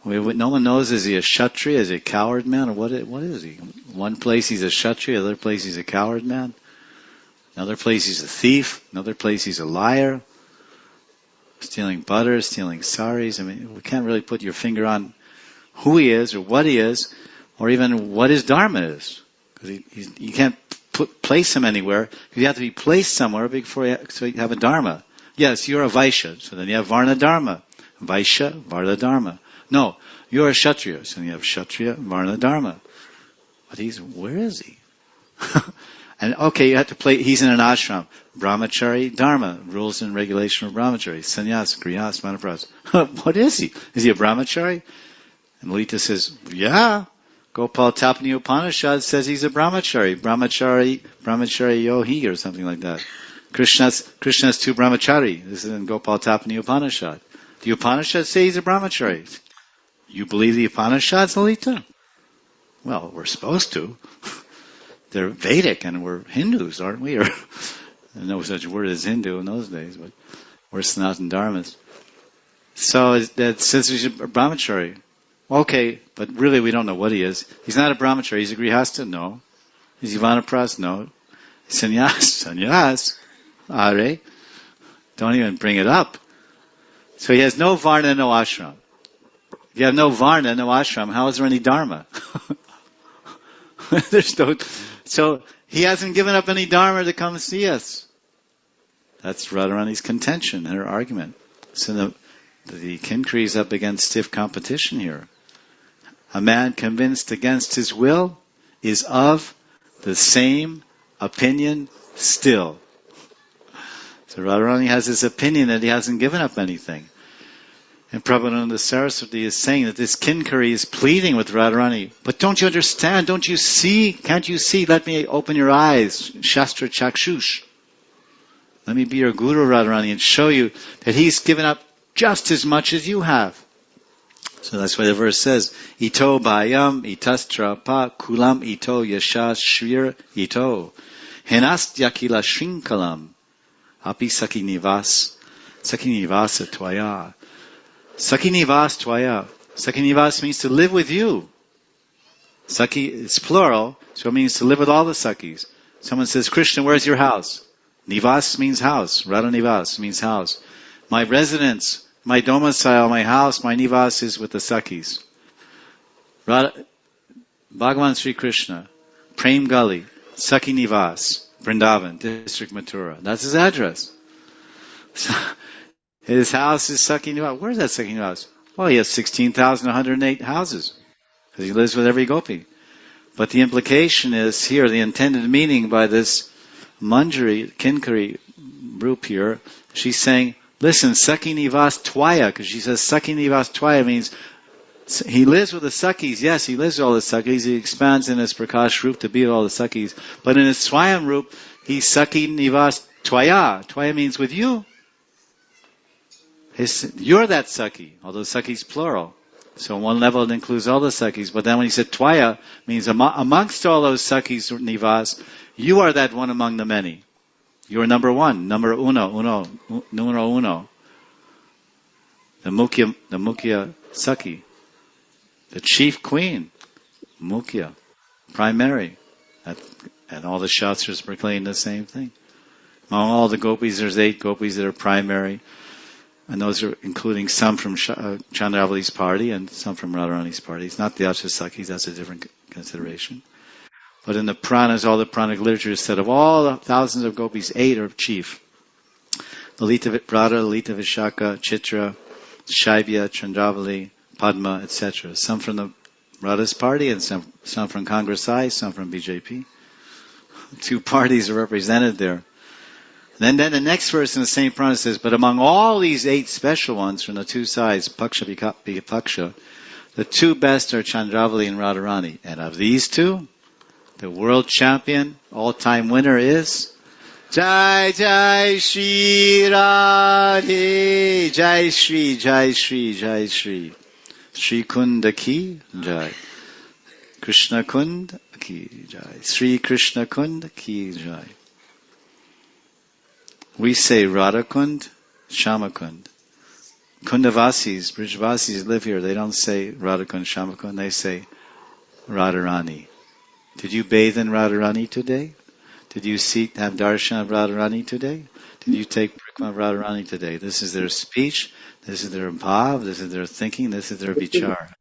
D: No one knows, is he a Kshatriya, is he a coward man, or what is he? One place he's a Kshatriya, other place he's a coward man. Another place he's a thief, another place he's a liar. Stealing butter, stealing saris. I mean, we can't really put your finger on who he is, or what he is, or even what his dharma is. Because you can't place him anywhere. You have to be placed somewhere before so you have a dharma. Yes, you're a Vaishya, so then you have Varna Dharma. Vaishya, Varna Dharma. No, you're a Kshatriya, so then you have Kshatriya, Varna Dharma. But where is he? And okay, you have to play, he's in an ashram. Brahmachari Dharma, rules and regulation of Brahmachari. Sannyas, Grihas, Manapras. What is he? Is he a Brahmachari? And Lalita says, yeah. Gopal Tapani Upanishad says he's a Brahmachari. Brahmachari Yohi or something like that. Krishna's two Brahmachari. This is in Gopal Tapani Upanishad. The Upanishads say he's a Brahmachari. You believe the Upanishads, Lalita? Well, we're supposed to. They're Vedic, and we're Hindus, aren't we? Or no such word as Hindu in those days, but we're Sanatan Dharmas. So that says he's a Brahmachari. Okay, but really we don't know what he is. He's not a Brahmachari. He's a Grihasta? No. He's Ivanapras? No. Sannyas? Are? Don't even bring it up. So he has no Varna, no ashram. If you have no Varna, no ashram, how is there any Dharma? There's no... So he hasn't given up any dharma to come see us. That's Radharani's contention, her argument. So the Kinkari is up against stiff competition here. A man convinced against his will is of the same opinion still. So Radharani has this opinion that he hasn't given up anything. And Prabhupada Saraswati is saying that this Kinkari is pleading with Radharani. But don't you understand? Don't you see? Can't you see? Let me open your eyes. Shastra Chakshush. Let me be your guru, Radharani, and show you that he's given up just as much as you have. So that's why the verse says, Ito bayam itastra pa kulam ito yashas shvir ito. Henastya kila shrinkalam. Api sakinivasa tvaya. Sakinivas tvaya. Sakinivas means to live with you. Saki is plural, so it means to live with all the Sakis. Someone says, Krishna, where's your house? Nivas means house. Radha Nivas means house. My residence, my domicile, my house, my Nivas is with the Sakis. Bhagavan Sri Krishna, Prem Gali, Saki Nivas, Vrindavan, District Mathura. That's his address. So, his house is Saki Nivas. Where's that Saki Nivas? Well, he has 16,108 houses. Because he lives with every gopi. But the implication is here, the intended meaning by this Manjari, Kinkari group here, she's saying, listen, Saki Nivas Tvaya, because she says Saki Nivas Tvaya means he lives with the Sakis. Yes, he lives with all the Sakis. He expands in his Prakash Roop to be with all the Sakis. But in his Swayam Roop, he's Saki Nivas Tvaya. Tvaya means with you. You're that Saki, although Saki's plural. So on one level it includes all the Sakis, but then when he said Tvaya, means amongst all those Sakis, Nivas, you are that one among the many. You are number one, numero uno. The Mukhya Saki. The chief queen, Mukhya, primary. And all the Shastras proclaim the same thing. Among all the gopis, there's 8 gopis that are primary. And those are including some from Chandravali's party and some from Radharani's party. It's not the Ashtasakis, that's a different consideration. But in the Puranas, all the Puranic literature is said of all the thousands of gopis, 8 are chief. Lalita Radha, Lalita Vishaka, Chitra, Shaibya, Chandravali, Padma, etc. Some from the Radha's party and some from Congress I, some from BJP. 2 parties are represented there. Then the next verse in the same Purana says, but among all these 8 special ones from the 2 sides, Paksha Vipaksha, the 2 best are Chandravali and Radharani. And of these 2, the world champion, all-time winner is Jai Jai Shri Radhe, Jai Shri, Jai Shri, Jai Shri. Shri Kunda Ki Jai. Krishna Kunda Ki Jai. Sri Krishna Kunda Ki Jai. We say Radha Kund, Shama Kund. Kundavasis, Brijvasis live here. They don't say Radhakund, Shamakund. They say Radharani. Did you bathe in Radharani today? Did you have darshan of Radharani today? Did you take prikma of Radharani today? This is their speech. This is their bhav. This is their thinking. This is their vichar.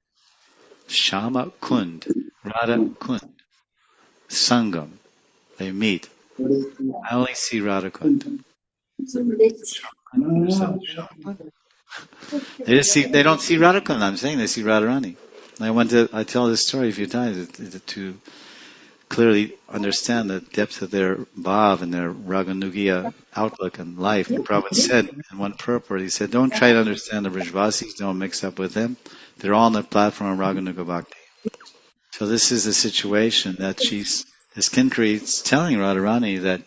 D: Shama Kund, Radha Kund, Sangam. They meet. I only see Radha Kund. They don't see Radhakund. I'm saying they see Radharani. I tell this story a few times to clearly understand the depth of their bhav and their Raganugiya outlook in life. The Prabhupada said in one purport, he said, don't try to understand the Brijvasis, don't mix up with them. They're all on the platform of Raganuga Bhakti. So this is the situation that this Kinkari is telling Radharani that,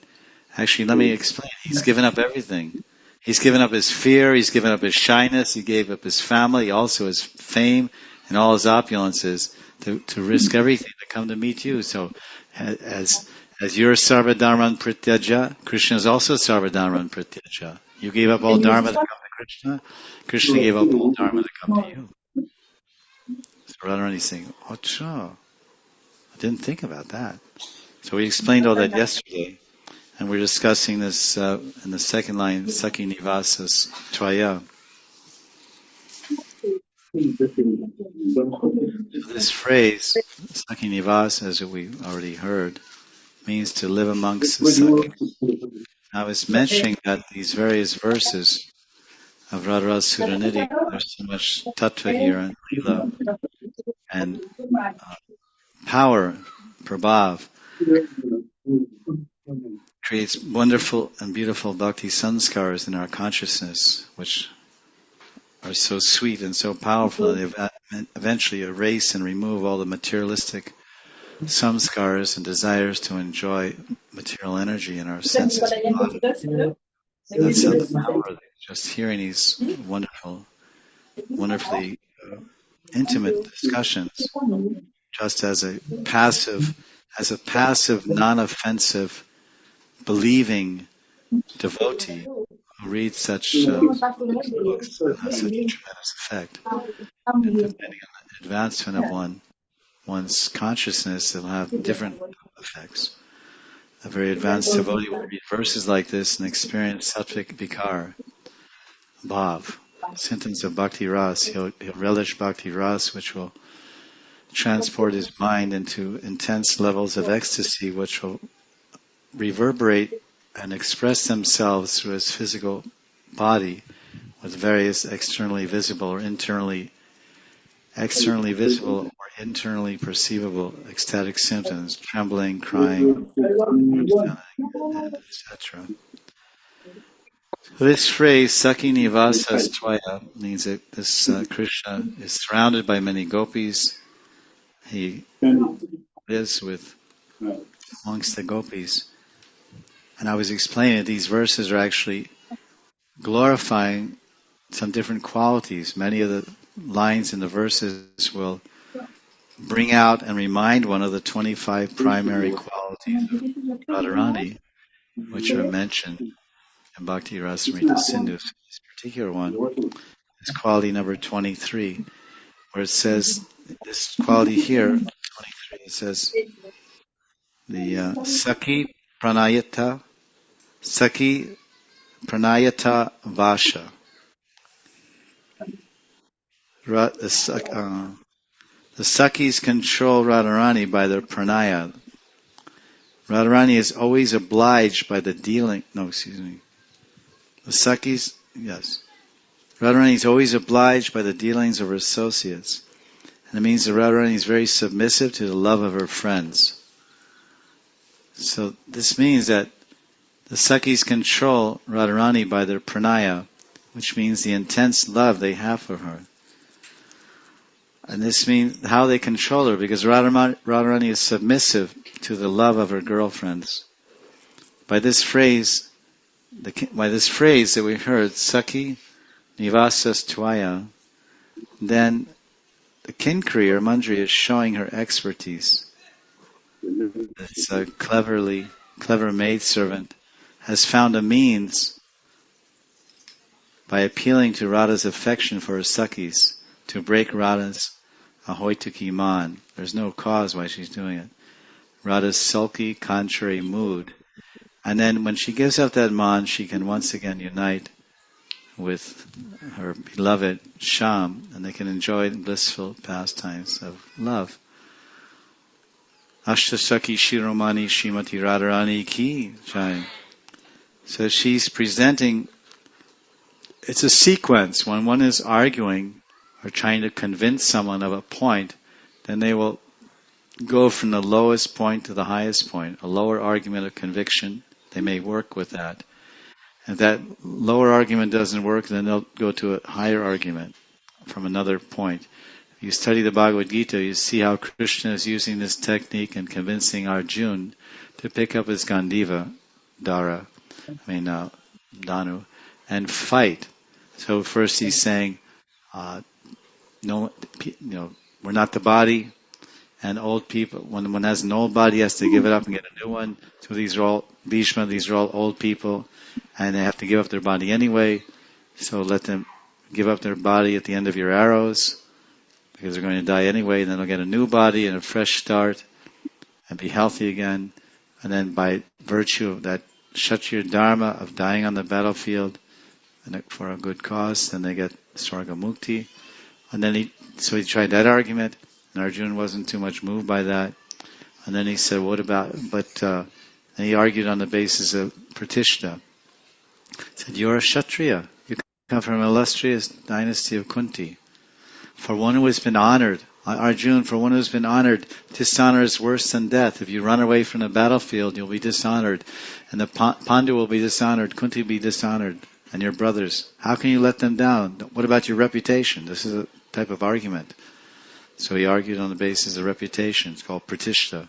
D: actually, let me explain, he's given up everything. He's given up his fear, he's given up his shyness, he gave up his family, also his fame and all his opulences to risk everything to come to meet you. So as you're Sarva Dharman Prityaja, Krishna is also Sarva Dharman Prityaja. You gave up all Dharma to come to Krishna, Krishna gave up all Dharma to come to you. So Radharani is saying, Acha, I didn't think about that. So we explained all that yesterday. And we're discussing this in the second line, Sakhi Nivasas Tvaya. So this phrase, Sakhi Nivas, as we already heard, means to live amongst the Sakhis. I was mentioning that these various verses of Radha Sudanidhi, there's so much tattva here and lila and power, prabhav, creates wonderful and beautiful bhakti sanskars in our consciousness, which are so sweet and so powerful that they eventually erase and remove all the materialistic samskars and desires to enjoy material energy in our senses. That's how the power, just hearing these wonderfully intimate discussions, just as a passive, non-offensive, believing devotee who reads such books has such a tremendous effect. And depending on the advancement of one's consciousness, it'll have different effects. A very advanced devotee will read verses like this and experience sattvic vikar, bhav, symptoms of bhakti ras. He'll relish bhakti ras, which will transport his mind into intense levels of ecstasy, which will reverberate and express themselves through his physical body with various externally visible or internally visible or internally perceivable ecstatic symptoms, trembling, crying, etc. This phrase, Sakhi Nivasas Tvaya, means that this Krishna is surrounded by many gopis. He lives amongst the gopis. And I was explaining that these verses are actually glorifying some different qualities. Many of the lines in the verses will bring out and remind one of the 25 primary qualities of Radharani, which are mentioned in Bhakti Rasamrita Sindhu. This particular one is quality number 23, where it says, this quality here, 23, it says, the Sakhi Pranayata Vasha. The Sakhis control Radharani by their pranaya. Radharani is always obliged by the dealing. No, excuse me. The Sakhis, yes. Radharani is always obliged by the dealings of her associates. And it means that Radharani is very submissive to the love of her friends. So this means that the Sakhis control Radharani by their pranaya, which means the intense love they have for her. And this means how they control her, because Radharani is submissive to the love of her girlfriends. By this phrase that we heard, Sakhi Nivasas Tvaya, then the Kinkari or Mandri is showing her expertise. This clever maidservant has found a means by appealing to Radha's affection for her Sakhis to break Radha's ahoituki man. There's no cause why she's doing it. Radha's sulky, contrary mood. And then when she gives up that man, she can once again unite with her beloved Sham, and they can enjoy blissful pastimes of love. Ashtasaki Shiromani Shrimati Radharani Ki Jai. So she's presenting, it's a sequence. When one is arguing or trying to convince someone of a point, then they will go from the lowest point to the highest point. A lower argument of conviction, they may work with that. If that lower argument doesn't work, then they'll go to a higher argument from another point. If you study the Bhagavad Gita, you see how Krishna is using this technique and convincing Arjuna to pick up his Gandiva, Danu, and fight. So first he's saying, we're not the body, and old people, when one has an old body, he has to give it up and get a new one. So these are all Bhishma, these are all old people, and they have to give up their body anyway. So let them give up their body at the end of your arrows, because they're going to die anyway, and then they'll get a new body and a fresh start and be healthy again. And then by virtue of that Kshatriya Dharma of dying on the battlefield and for a good cause, then they get Swarga Mukti. And then he tried that argument, and Arjuna wasn't too much moved by that. And then he said, and he argued on the basis of Pratishta. He said, you're a Kshatriya. You come from an illustrious dynasty of Kunti. For one who has been honored, Arjuna, for one who has been honored, dishonor is worse than death. If you run away from the battlefield, you'll be dishonored. And the Pandu will be dishonored, Kunti will be dishonored, and your brothers. How can you let them down? What about your reputation? This is a type of argument. So he argued on the basis of reputation. It's called Pratishta.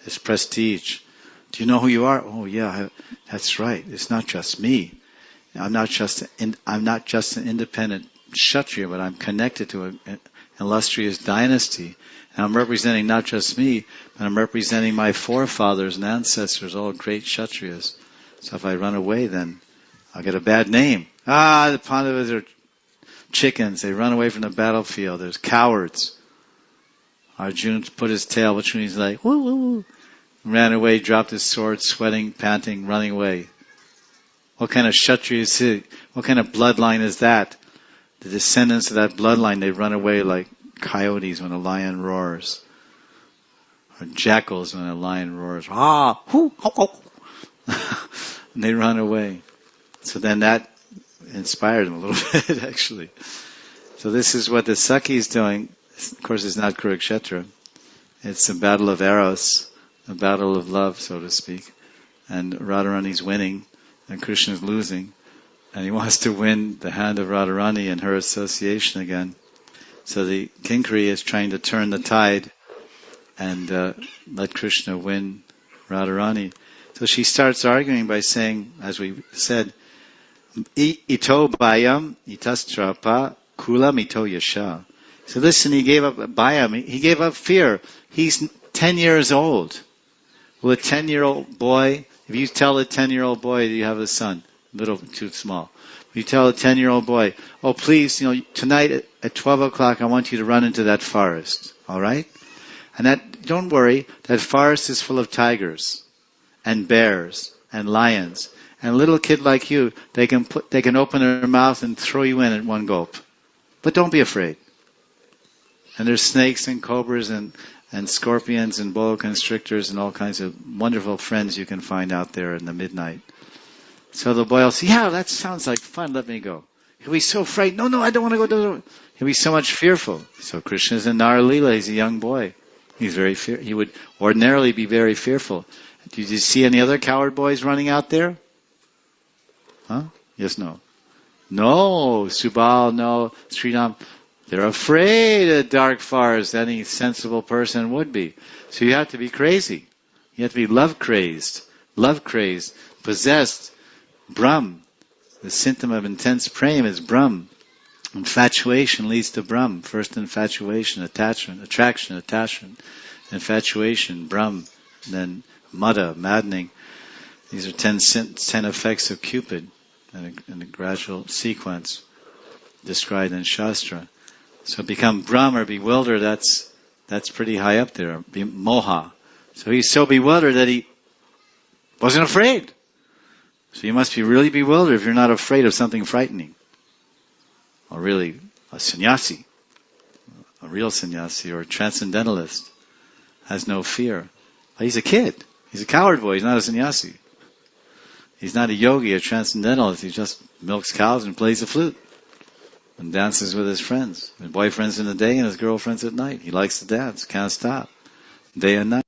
D: It's prestige. Do you know who you are? Oh yeah, that's right. It's not just me. I'm not just an independent Kshatriya, but I'm connected to an illustrious dynasty. And I'm representing not just me, but I'm representing my forefathers and ancestors, all great Kshatriyas. So if I run away, then I'll get a bad name. The Pandavas are chickens. They run away from the battlefield. There's cowards. Arjuna put his tail, which means like, woo, woo, woo. Ran away, dropped his sword, sweating, panting, running away. What kind of Kshatriya is he? What kind of bloodline is that? The descendants of that bloodline, they run away like coyotes when a lion roars. Or jackals when a lion roars. Ah! Hoo! Ho! Ho! And they run away. So then that inspired them a little bit, actually. So this is what the Sakhi is doing. Of course, it's not Kurukshetra. It's a battle of Eros, a battle of love, so to speak. And Radharani's winning, and Krishna's losing. And he wants to win the hand of Radharani and her association again. So the Kinkari is trying to turn the tide and let Krishna win Radharani. So she starts arguing by saying, as we said, Ito bayam itastrapa kula mito yasha. So listen, he gave up bayam, he gave up fear. He's 10 years old. Will a 10-year-old boy, if you tell a 10-year-old boy that you have a son, little too small, you tell a 10-year-old boy, oh please, tonight at 12 o'clock I want you to run into that forest, alright? And don't worry, that forest is full of tigers and bears and lions. And a little kid like you, they can open their mouth and throw you in at one gulp. But don't be afraid. And there's snakes and cobras and scorpions and boa constrictors and all kinds of wonderful friends you can find out there in the midnight. So the boy will say, yeah, that sounds like fun, let me go. He'll be so frightened, no, I don't want to go. He'll be so much fearful. So Krishna's in Nara Leela, he's a young boy. He's very he would ordinarily be very fearful. Did you see any other coward boys running out there? Huh? Yes, no. No, Subal, no, Sridham. They're afraid of dark forest. Any sensible person would be. So you have to be crazy. You have to be love-crazed, possessed. Brahm. The symptom of intense prema is Brahm. Infatuation leads to Brahm. First infatuation, attraction, infatuation, Brahm. Then mada, maddening. These are 10 effects of Cupid. in a gradual sequence described in Shastra. So become Brahm or bewildered, that's pretty high up there, moha. So he's so bewildered that he wasn't afraid. So you must be really bewildered if you're not afraid of something frightening. Or really a sannyasi, a real sannyasi or a transcendentalist has no fear. But he's a kid. He's a coward boy. He's not a sannyasi. He's not a yogi, a transcendentalist. He just milks cows and plays the flute and dances with his friends. His boyfriends in the day and his girlfriends at night. He likes to dance, can't stop, day and night.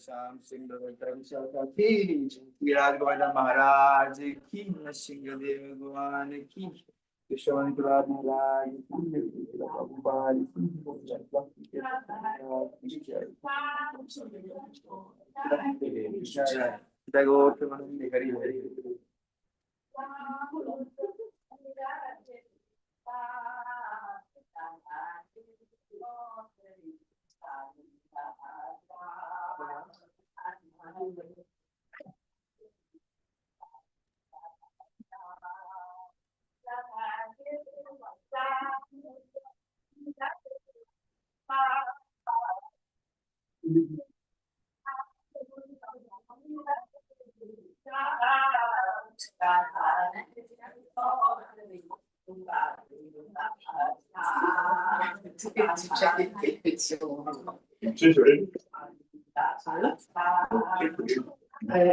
A: Shyam Singh Virat Govind महाराज की, सिंहदेव भगवान की, कृष्ण महाराज की, प्रभुपाद की, Hari Hari.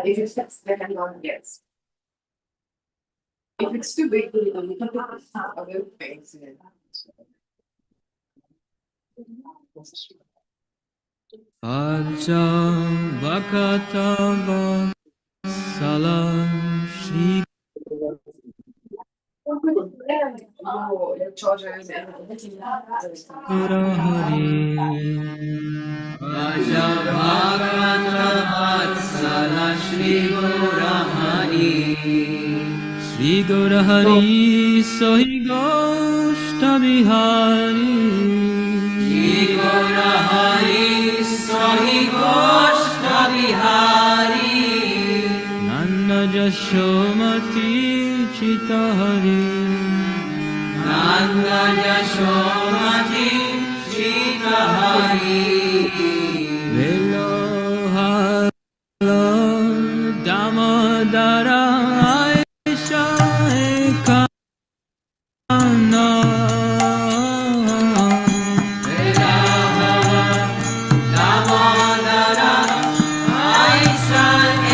E: If it fits the hand on, yes. If it's too big, we can put other things in.
F: Ajam Vakatava Salam Shri
E: Your children
F: Hari Ajam Vakatava Salam Shri Hari Shri Gaurahari Sohi Goshta Bihari Shri Gaurahari Sohi Goshta Bihari Nanda Yashomati Chitahari Nanda Yashomati Chitahari Velo Halo Damodara Aisha Ekana Velo Damodara Aisha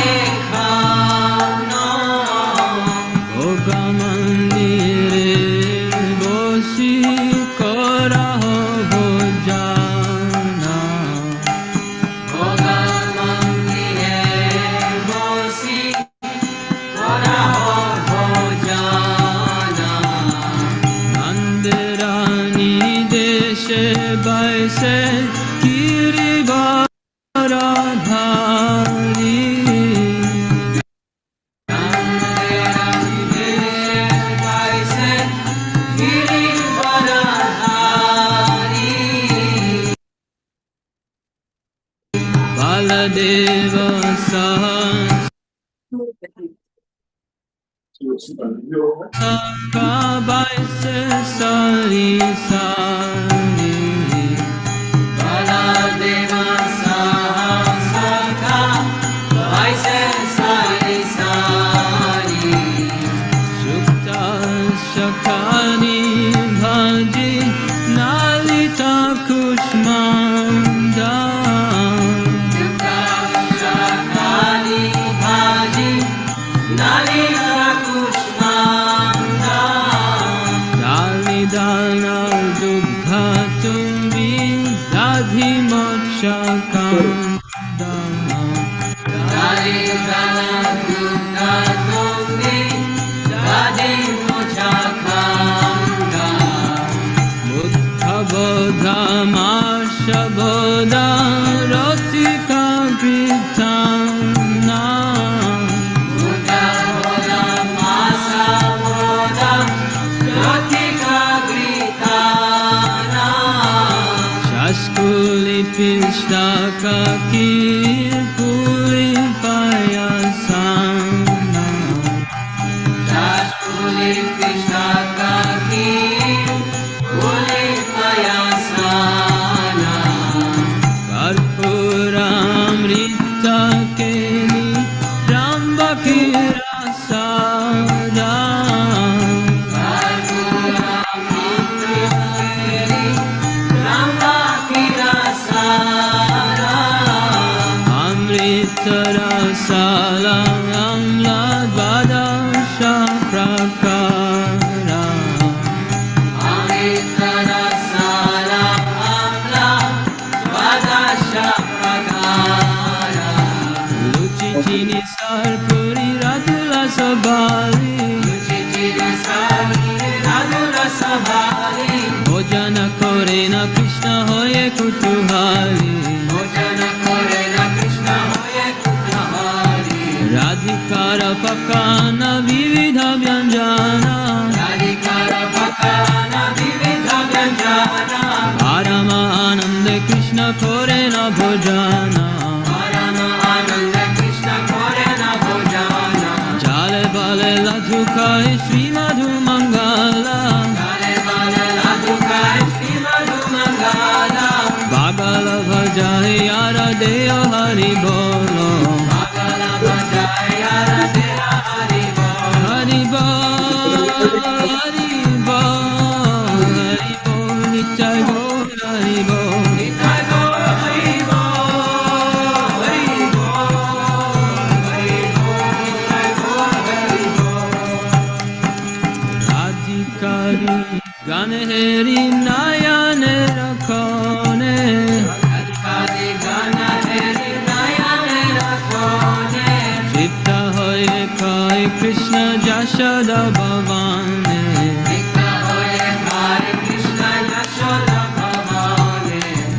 F: Ekana Ogamandire Boshi Koraho Bojana Ogamandire Boshi Koraho Bojana Nandirani Deshe Baise Girivaradhari Baladeva Saka Baise Sari Sari Baladeva Saka Baise Sari Sari Shukta Shakani Bhaji Nalita Kushmanda Dana Dugha Tumbi Dadhi Mochakanda Dana Dugha Tumbi Dadhi Mochakanda Mutha Bodha Masha Bodha Ratika Pitana Mutha Bodha Masha Bodha Ratika Shaskuli Pishtaka Kirkuli Payasana Shaskuli Pishtaka Kirkuli Payasana Karpuramrita Keli Rambakira Sada Sala Amla Dvadasha Prakara Amitara Sala Amla Dvadasha Prakara Luchi Chini Sarpuri Radula Sabali Luchi Chini Sarpuri Radula Sabali Bhojana Korena Krishna Hoye Kutuhali Bhojana Korena Krishna Hoye Radhikara Pakana Vividha Vyanjana Radhikara Pakana Vividha Vyanjana Parama Ananda Krishna Korena Bhojana Parama Ananda Krishna Korena Bhojana Jale Bale Ladhukai Sri Madhu Mangala Jale Bale Ladhukai Sri Madhu Mangala Bagala Bhajai Yara Deya Hari Bolo Ganeheri Nayane Rakone Chitta hoye kai Krishna Jashoda Bhavane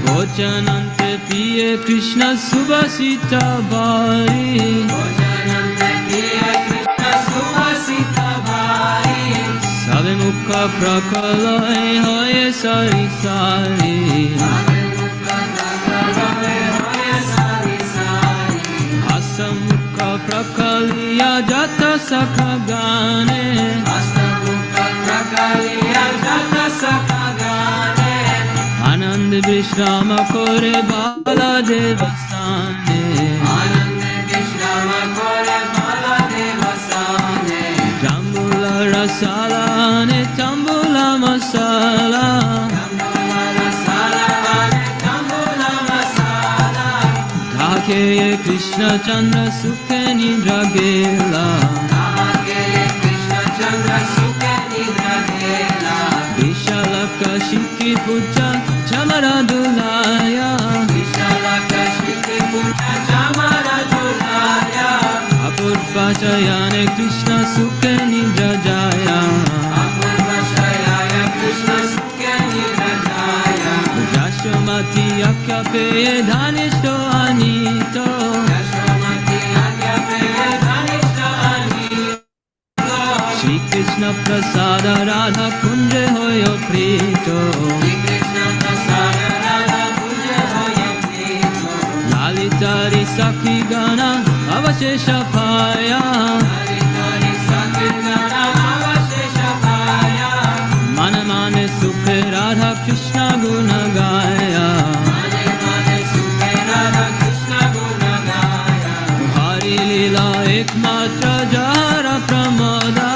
F: Bhojanante piye Krishna Subhasita Bhari Bhojanante piye Krishna Subhasita Bhari mukha prakalay hoye sari sari. Hasta mukha prakaliya jata sakha gane. Anand vishrama kore bala devastane. Jambula rasala ne tambula masala. Dhake Krishna Chandra sukhe nidra gela. Vishalaka shiki puja chamara dulaya. Apurvachayane Krishna sukhe nidra jaya. Yashomati akyape dhanishto anito. Shri Krishna prasada radha kunje hoyo prito. Lalitari sakhi gana avashesha phaya. Mane mane sukhe radha Krishna guna gaya. Hari lila ekmatra jara pramada.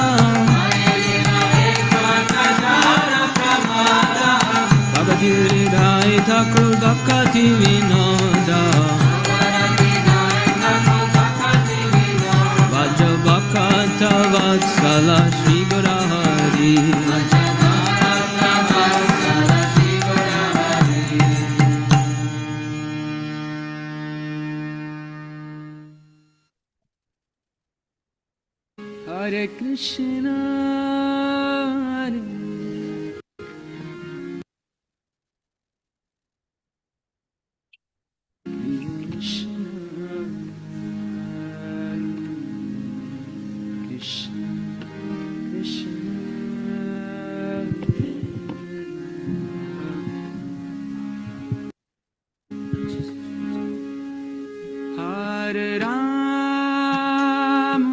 F: Bhakti Dhira Bhakti Vinoda. Vaja Bhakta Vatsala Shri Gura Hari. Hare Krishna, Hare Krishna, Krishna, Krishna, Hare Ram,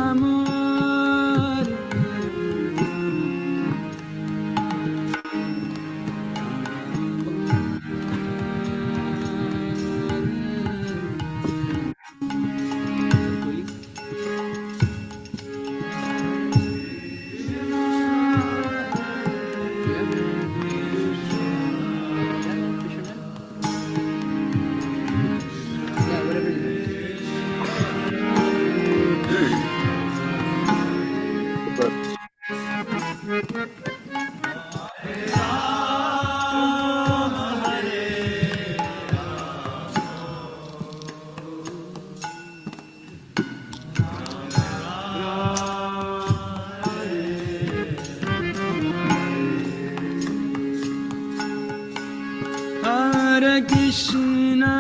F: Hare Krishna.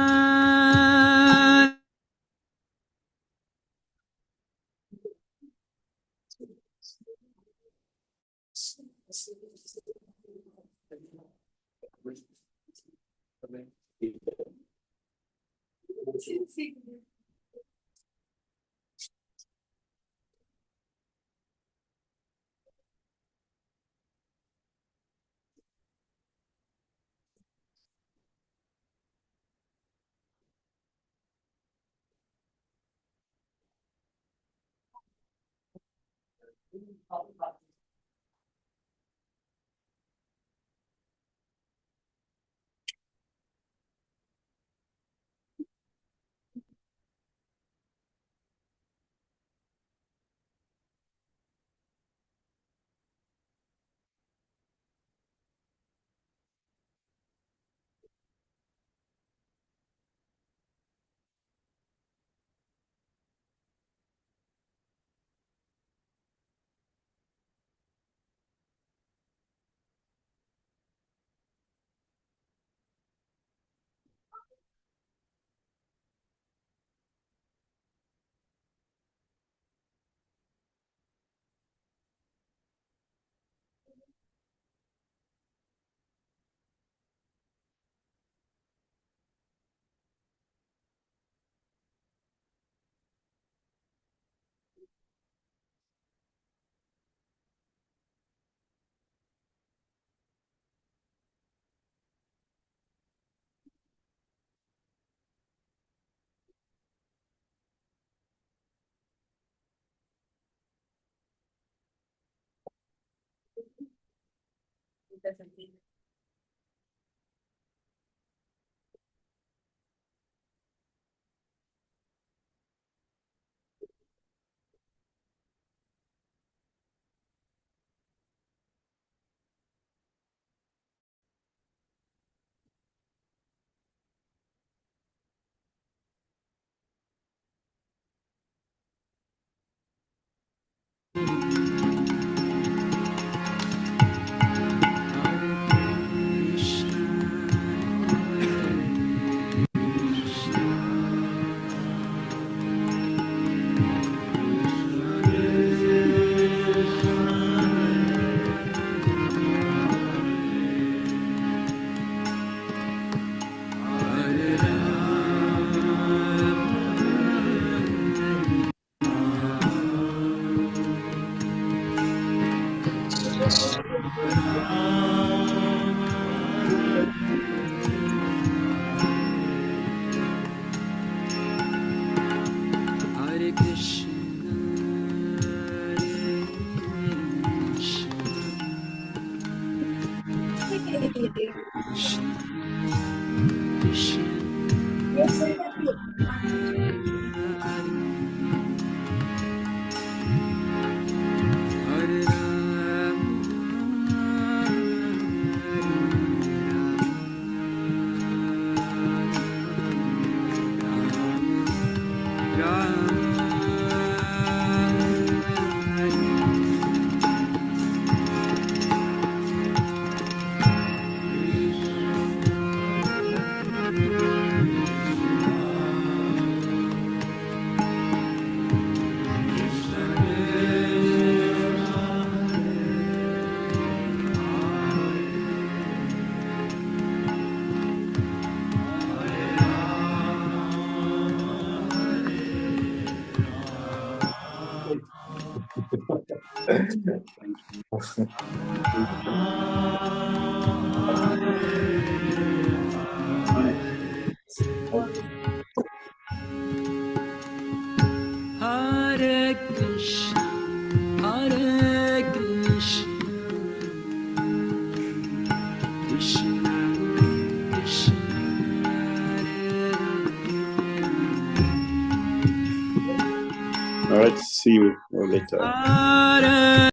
F: Hare Krishna, Krishna Krishna, Hare Ram, Hare Krishna, Hare Krishna, Krishna Krishna,
G: All right, see you later.
F: Hare